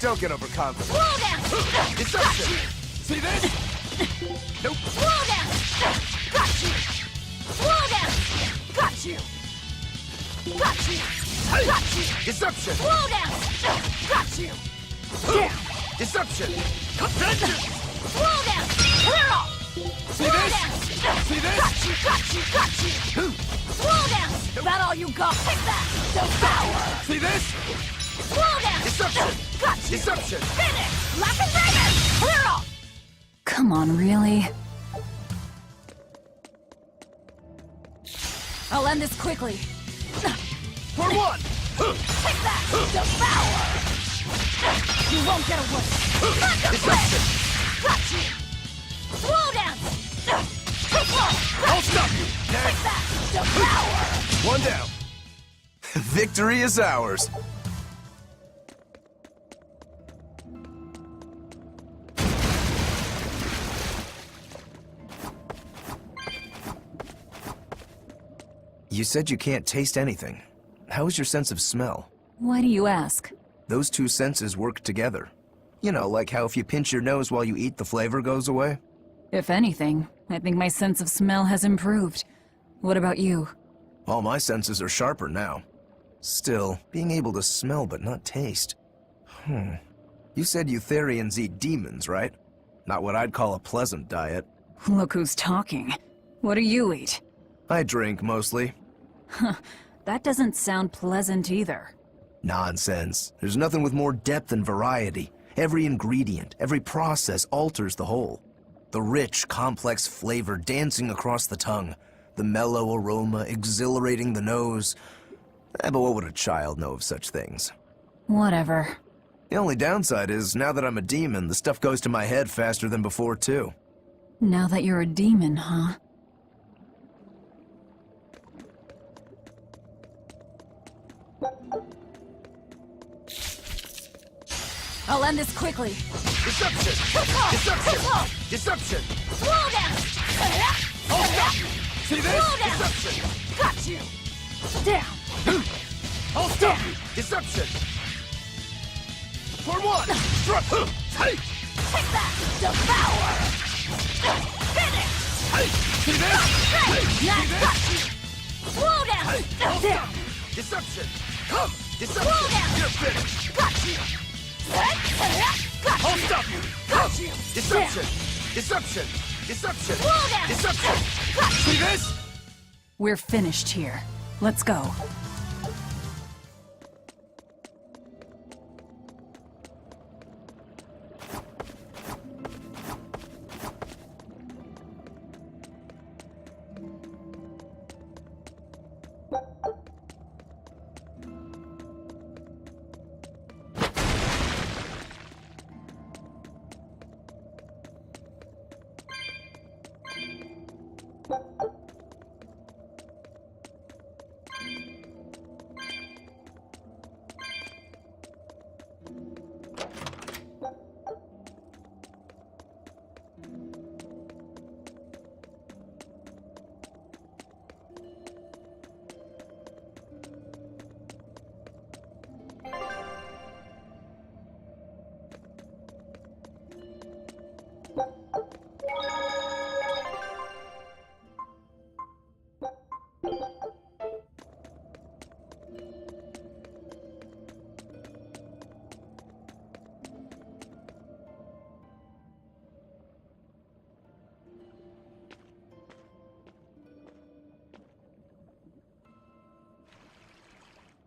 Speaker 3: Don't get overconfident.
Speaker 2: Slow down!
Speaker 11: Deception! See this? Nope.
Speaker 2: Slow down! Got you! Slow down! Got you! Got you! Got you!
Speaker 11: Deception!
Speaker 2: Slow down! Got you! Down!
Speaker 11: Deception!
Speaker 2: Vengeance! Slow down! Clear off!
Speaker 11: See
Speaker 2: Slow
Speaker 11: this?
Speaker 2: down!
Speaker 11: See this?
Speaker 2: Got you! Got you! Got you! Slow down! Is that all you got? Take that! Devour!
Speaker 11: See this?
Speaker 2: Slow down!
Speaker 11: Deception!
Speaker 2: Got you!
Speaker 11: Deception!
Speaker 2: Finish! Lock and Dragon! Clear off!
Speaker 1: Come on, really? I'll end this quickly.
Speaker 2: For one! Take that! Devour! You won't get away! Contemplate! Got you! Slow down!
Speaker 3: I'll stop you!
Speaker 2: Take that! Devour!
Speaker 3: One down. Victory is ours. You said you can't taste anything. How is your sense of smell?
Speaker 1: Why do you ask?
Speaker 3: Those two senses work together. You know, like how if you pinch your nose while you eat, the flavor goes away?
Speaker 1: If anything, I think my sense of smell has improved. What about you?
Speaker 3: All my senses are sharper now. Still, being able to smell but not taste. You said Eutherians eat demons, right? Not what I'd call a pleasant diet.
Speaker 1: Look who's talking. What do you eat?
Speaker 3: I drink, mostly.
Speaker 1: That doesn't sound pleasant either.
Speaker 3: Nonsense. There's nothing with more depth and variety. Every ingredient, every process alters the whole. The rich, complex flavor dancing across the tongue. The mellow aroma exhilarating the nose. But what would a child know of such things?
Speaker 1: Whatever.
Speaker 3: The only downside is, now that I'm a demon, the stuff goes to my head faster than before, too.
Speaker 1: Now that you're a demon, huh? I'll end this quickly.
Speaker 2: Deception! Deception! Deception! Slow down!
Speaker 11: I'll stop you! See this?
Speaker 2: Slow down!
Speaker 11: Deception!
Speaker 2: Got you! Down!
Speaker 11: I'll stop you! Deception! For one! Take!
Speaker 2: Take that! Devour! Finish!
Speaker 11: See this?
Speaker 2: Now got you! Slow down!
Speaker 11: I'll
Speaker 2: Down!
Speaker 11: stop you! Deception! Come!
Speaker 2: Slow
Speaker 11: Deception!
Speaker 2: down!
Speaker 11: You're finished!
Speaker 2: Got you! Got
Speaker 11: I'll
Speaker 2: you!
Speaker 11: stop you!
Speaker 2: Got you!
Speaker 11: Deception! Deception! Deception!
Speaker 2: Slow down!
Speaker 11: Deception!
Speaker 2: Got
Speaker 11: See
Speaker 2: you!
Speaker 11: this?
Speaker 1: We're finished here. Let's go.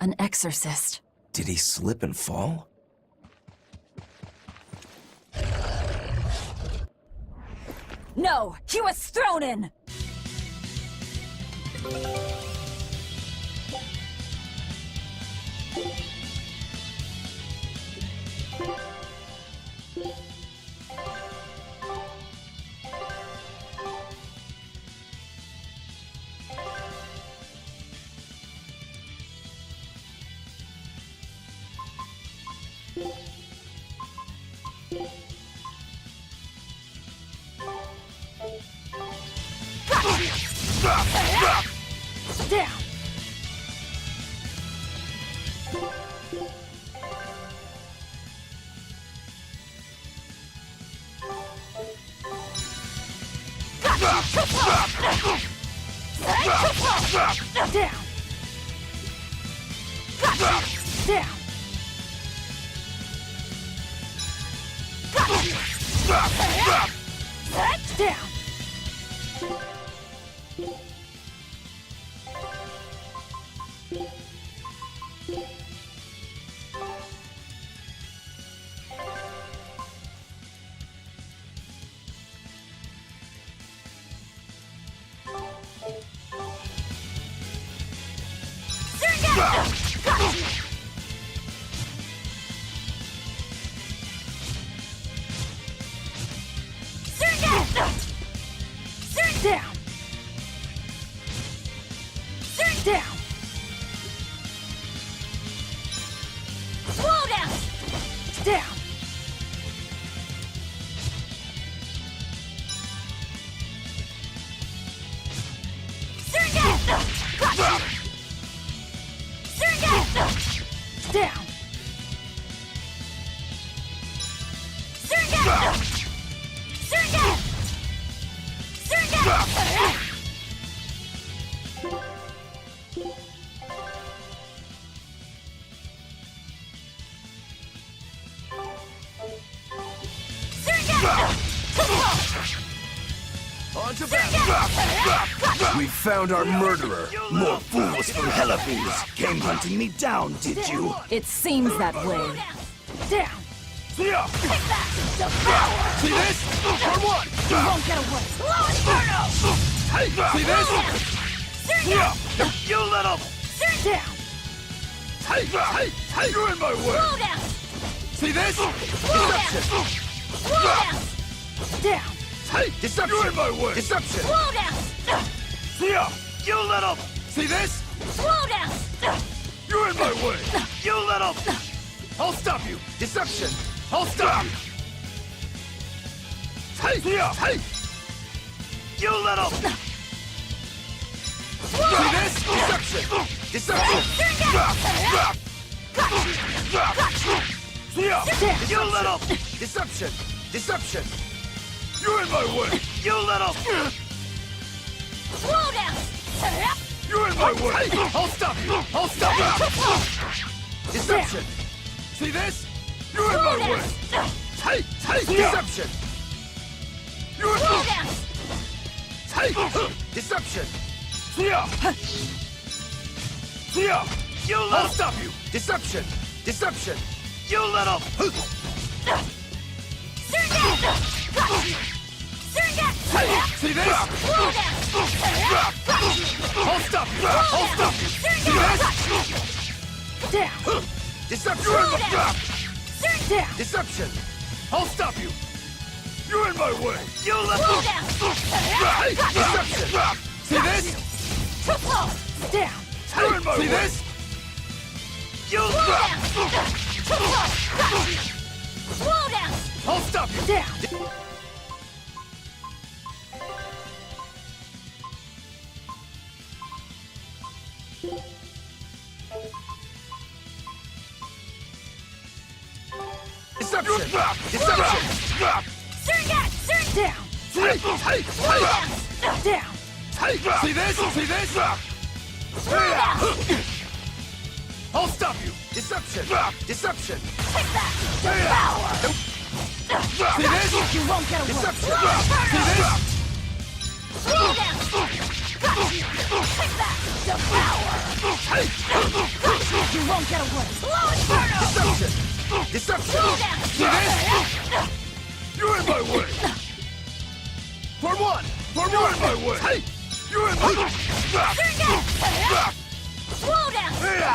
Speaker 1: An exorcist.
Speaker 3: Did he slip and fall?
Speaker 1: No! He was thrown in!
Speaker 2: Down! Down! Down! Down! Down. Down. Slow down. Down. Down.
Speaker 3: We found our murderer. More fools from Helifies came hunting me down, did you?
Speaker 1: It seems that way.
Speaker 2: Down.
Speaker 11: See ya! See this? For one!
Speaker 2: You won't get away. Slow Inferno!
Speaker 11: Hey! See this? See ya! You little...
Speaker 2: Down.
Speaker 11: Hey! Hey! You're in my way!
Speaker 2: Slow down.
Speaker 11: See this?
Speaker 2: Slow down. Slow down. Down.
Speaker 11: Hey! Deception! You're in my way! Deception!
Speaker 2: Slow down.
Speaker 11: See ya! You little... See this?
Speaker 2: Slow down.
Speaker 11: You're in my way! You little... I'll stop you! Deception! I'll stop you! Hey! See ya! Hey! You little... See this? Deception! Deception! See ya! You little... Deception! Deception! You're in my way! You little...
Speaker 2: Slow down.
Speaker 11: You're in my way! I'll stop you! I'll stop you! Deception! See this? You're in my way! Hey! Hey! Deception! You're in my way! Hey! Deception! See ya! See ya! You little... I'll stop you! Deception! Deception! You little... Hey! See this? I'll stop you! I'll stop you! See this?
Speaker 2: Down.
Speaker 11: Deception!
Speaker 2: Down.
Speaker 11: Deception! I'll stop you! You're in my way! You let
Speaker 2: Slow
Speaker 11: me...
Speaker 2: down.
Speaker 11: Hey! Deception! See this?
Speaker 2: Too close. Down.
Speaker 11: You're in my way! See this? You
Speaker 2: Slow down. Too close. Slow down.
Speaker 11: I'll stop you!
Speaker 2: Down.
Speaker 11: Deception! Deception!
Speaker 2: Down.
Speaker 11: Hey! Hey! Hey!
Speaker 2: Down.
Speaker 11: Hey! See this? See this? I'll stop you! Deception! Deception!
Speaker 2: Take that. The power.
Speaker 11: See this?
Speaker 2: You won't get away.
Speaker 11: Deception!
Speaker 2: Slow
Speaker 11: See
Speaker 2: down.
Speaker 11: this?
Speaker 2: Slow down. Take that. The power.
Speaker 11: Hey!
Speaker 2: You won't get away. Slow Inferno.
Speaker 11: Deception! Deception!
Speaker 2: Slow down.
Speaker 11: See this? You're in my way! For one! For you're in my way! Hey! You're in my way!
Speaker 2: Slow down.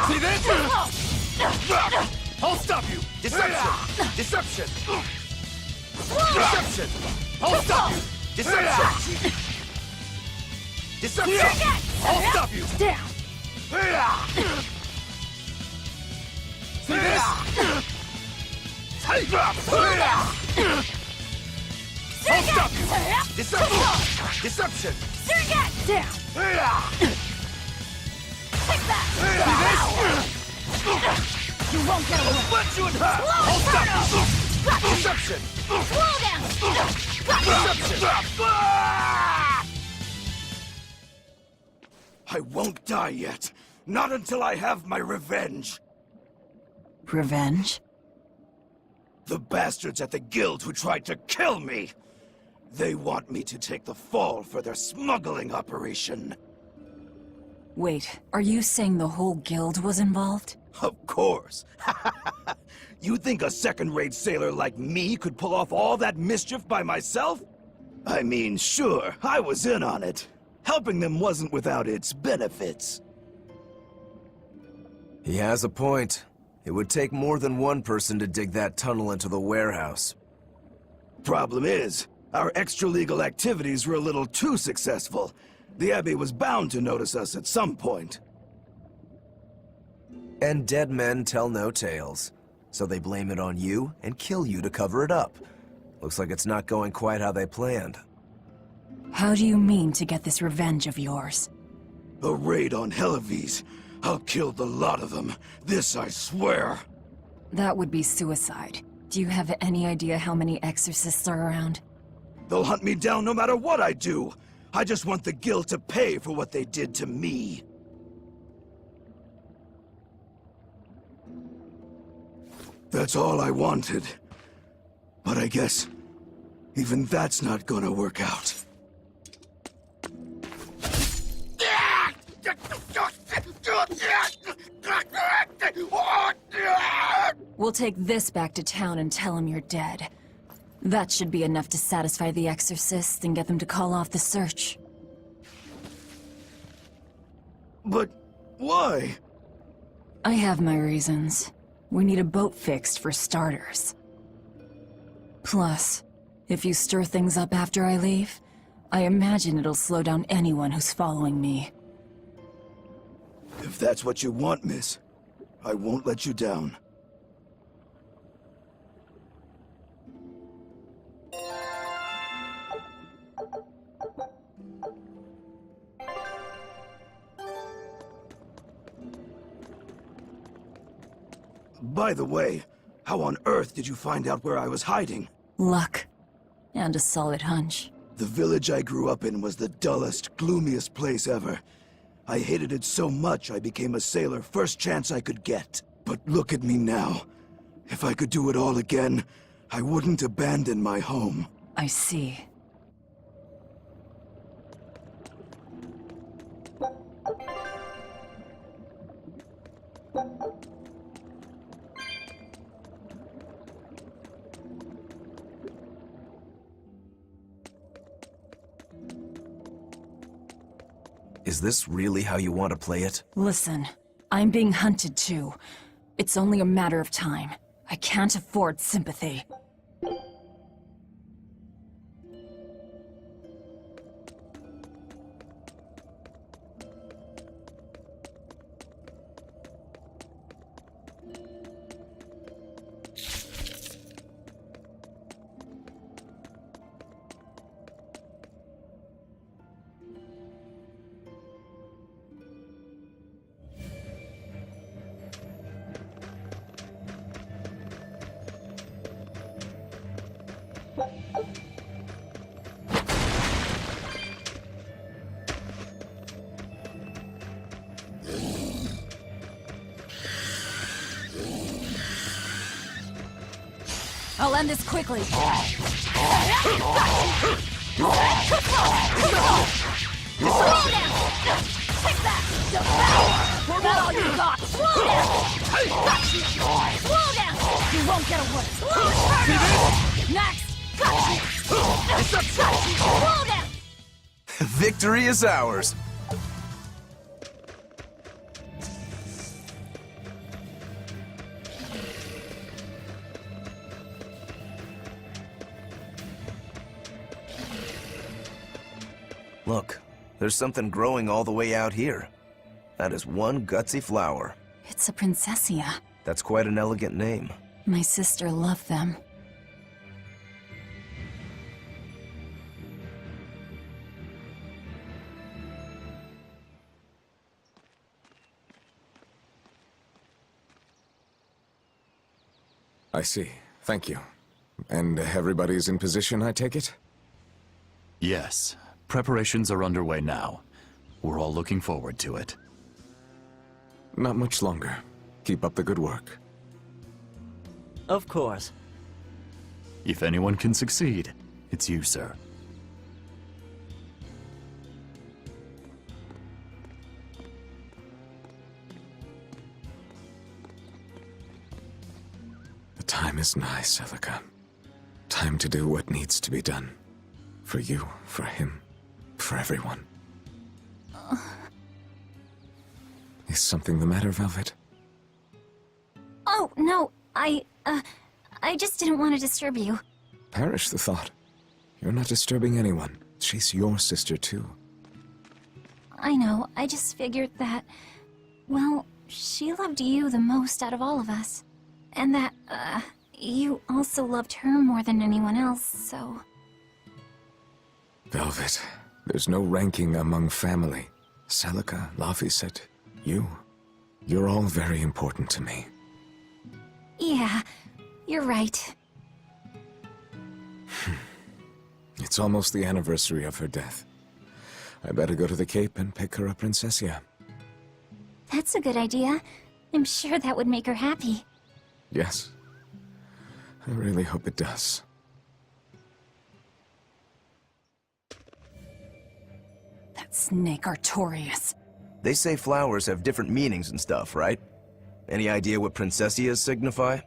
Speaker 11: See this?
Speaker 2: Too close.
Speaker 11: I'll stop you! Deception! Deception! Deception! I'll stop you! Deception! Deception! I'll stop you!
Speaker 2: Down.
Speaker 11: See this? Hey! I'll stop you! Deception! Deception!
Speaker 2: Down. Take that.
Speaker 11: See this?
Speaker 2: You won't get away.
Speaker 11: Let you in half! I'll stop you! Deception!
Speaker 2: Slow down.
Speaker 11: Deception! I won't die yet. Not until I have my revenge.
Speaker 1: Revenge?
Speaker 11: The bastards at the guild who tried to kill me. They want me to take the fall for their smuggling operation.
Speaker 1: Wait, are you saying the whole guild was involved?
Speaker 11: Of course. You think a second-rate sailor like me could pull off all that mischief by myself? I mean, sure, I was in on it. Helping them wasn't without its benefits.
Speaker 3: He has a point. It would take more than one person to dig that tunnel into the warehouse.
Speaker 11: Problem is, Our extra-legal activities were a little too successful. The Abbey was bound to notice us at some point.
Speaker 3: And dead men tell no tales. So they blame it on you and kill you to cover it up. Looks like it's not going quite how they planned.
Speaker 1: How do you mean to get this revenge of yours?
Speaker 11: A raid on Helavis. I'll kill the lot of them. This I swear.
Speaker 1: That would be suicide. Do you have any idea how many exorcists are around?
Speaker 11: They'll hunt me down no matter what I do. I just want the guild to pay for what they did to me. That's all I wanted. But I guess even that's not gonna work out.
Speaker 1: We'll take this back to town and tell him you're dead. That should be enough to satisfy the exorcists and get them to call off the search.
Speaker 11: But why?
Speaker 1: I have my reasons. We need a boat fixed for starters. Plus, if you stir things up after I leave, I imagine it'll slow down anyone who's following me.
Speaker 11: If that's what you want, miss, I won't let you down. By the way, how on earth did you find out where I was hiding?
Speaker 1: Luck. And a solid hunch.
Speaker 11: The village I grew up in was the dullest, gloomiest place ever. I hated it so much I became a sailor first chance I could get. But look at me now. If I could do it all again, I wouldn't abandon my home.
Speaker 1: I see.
Speaker 3: Is this really how you want to play it?
Speaker 1: Listen, I'm being hunted too. It's only a matter of time. I can't afford sympathy. I'll end this quickly.
Speaker 2: All you got. Slow down. You won't get away. Next. Slow down.
Speaker 3: Victory is ours. Look, there's something growing all the way out here. That is one gutsy flower.
Speaker 1: It's a princessia.
Speaker 3: That's quite an elegant name.
Speaker 1: My sister loved them.
Speaker 17: I see. Thank you. And everybody's in position, I take it?
Speaker 18: Yes. Preparations are underway now. We're all looking forward to it.
Speaker 17: Not much longer. Keep up the good work.
Speaker 15: Of course.
Speaker 18: If anyone can succeed, it's you, sir.
Speaker 17: The time is nigh, Celica. Time to do what needs to be done. For you, for him, for everyone. Is something the matter, Velvet?
Speaker 7: Oh, no, I just didn't want to disturb you.
Speaker 17: Perish the thought. You're not disturbing anyone. She's your sister, too.
Speaker 1: I know, I just figured that... Well, she loved you the most out of all of us. And that, you also loved her more than anyone else, so...
Speaker 17: Velvet, there's no ranking among family. Celica, Laphicet, you. You're all very important to me.
Speaker 1: Yeah, you're right.
Speaker 17: It's almost the anniversary of her death. I better go to the Cape and pick her up Princessia.
Speaker 1: That's a good idea. I'm sure that would make her happy.
Speaker 17: Yes. I really hope it does.
Speaker 1: That snake Artorias.
Speaker 3: They say flowers have different meanings and stuff, right? Any idea what Princessias signify?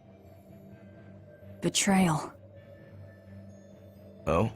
Speaker 1: Betrayal.
Speaker 3: Oh?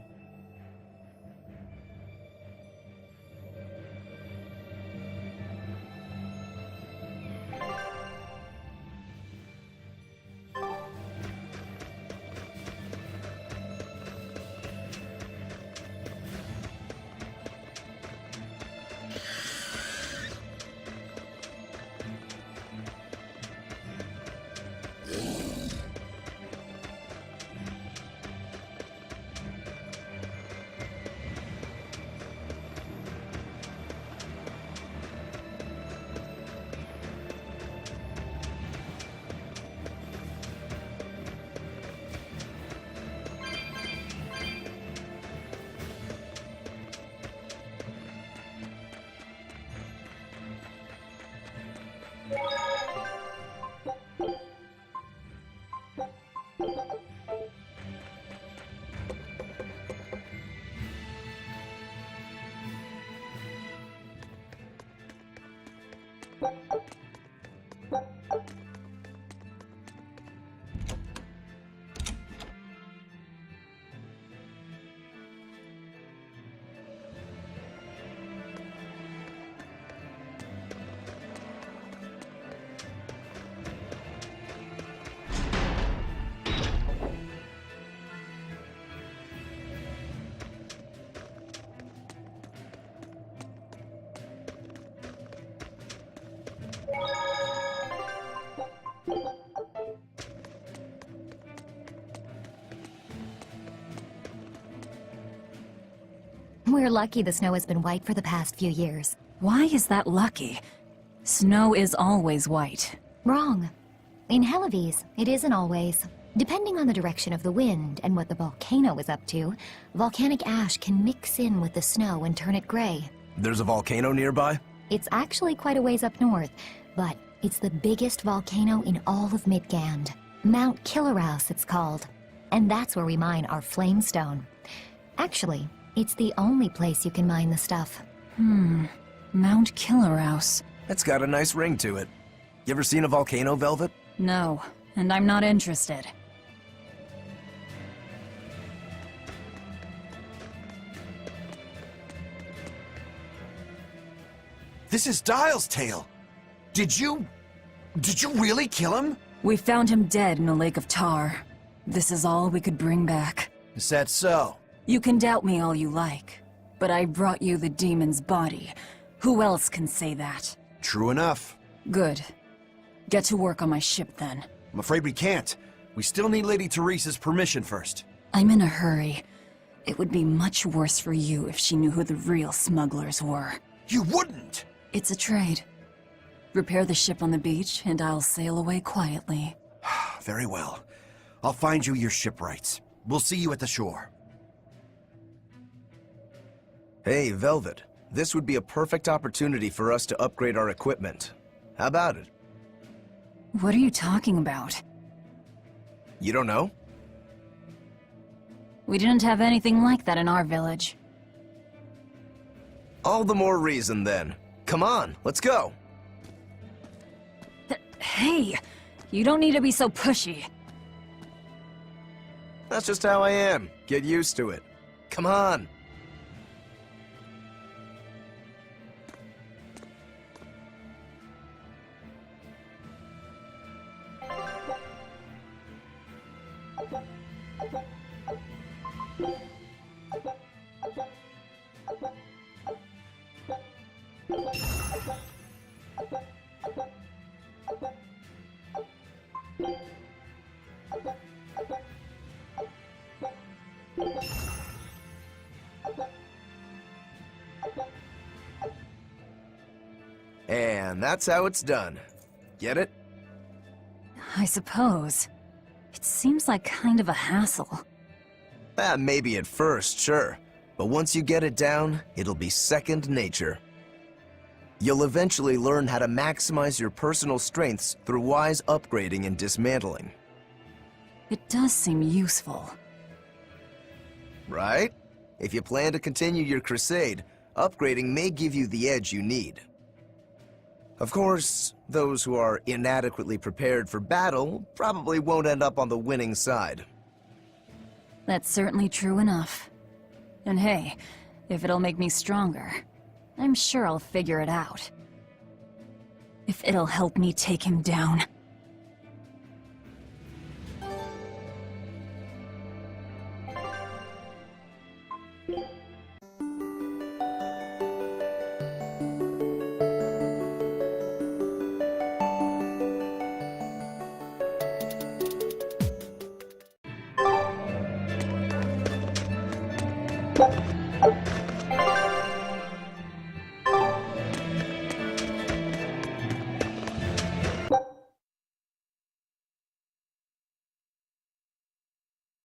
Speaker 2: We're lucky the snow has been white for the past few years.
Speaker 1: Why is that lucky? Snow is always white.
Speaker 2: Wrong. In Helives, it isn't always. Depending on the direction of the wind and what the volcano is up to, volcanic ash can mix in with the snow and turn it gray.
Speaker 3: There's a volcano nearby?
Speaker 2: It's actually quite a ways up north, but it's the biggest volcano in all of Midgand. Mount Killeraus, it's called. And that's where we mine our flamestone. Actually, it's the only place you can mine the stuff.
Speaker 1: Mount Killeraus.
Speaker 3: It's got a nice ring to it. You ever seen a volcano, Velvet?
Speaker 1: No, and I'm not interested.
Speaker 8: This is Dial's tale. Did you really kill him?
Speaker 1: We found him dead in a lake of tar. This is all we could bring back.
Speaker 8: Is that so?
Speaker 1: You can doubt me all you like, but I brought you the demon's body. Who else can say that?
Speaker 8: True enough.
Speaker 1: Good. Get to work on my ship then.
Speaker 8: I'm afraid we can't. We still need Lady Teresa's permission first.
Speaker 1: I'm in a hurry. It would be much worse for you if she knew who the real smugglers were.
Speaker 8: You wouldn't!
Speaker 1: It's a trade. Repair the ship on the beach, and I'll sail away quietly.
Speaker 8: Very well. I'll find you your shipwrights. We'll see you at the shore.
Speaker 3: Hey, Velvet. This would be a perfect opportunity for us to upgrade our equipment. How about it?
Speaker 1: What are you talking about?
Speaker 3: You don't know?
Speaker 1: We didn't have anything like that in our village.
Speaker 3: All the more reason, then. Come on, let's go!
Speaker 1: Hey! You don't need to be so pushy.
Speaker 3: That's just how I am. Get used to it. Come on! And that's how it's done. Get it?
Speaker 1: I suppose. It seems like kind of a hassle.
Speaker 3: Maybe at first, sure. But once you get it down, it'll be second nature. You'll eventually learn how to maximize your personal strengths through wise upgrading and dismantling.
Speaker 1: It does seem useful.
Speaker 3: Right? If you plan to continue your crusade, upgrading may give you the edge you need. Of course, those who are inadequately prepared for battle probably won't end up on the winning side.
Speaker 1: That's certainly true enough. And hey, if it'll make me stronger, I'm sure I'll figure it out. If it'll help me take him down.
Speaker 2: You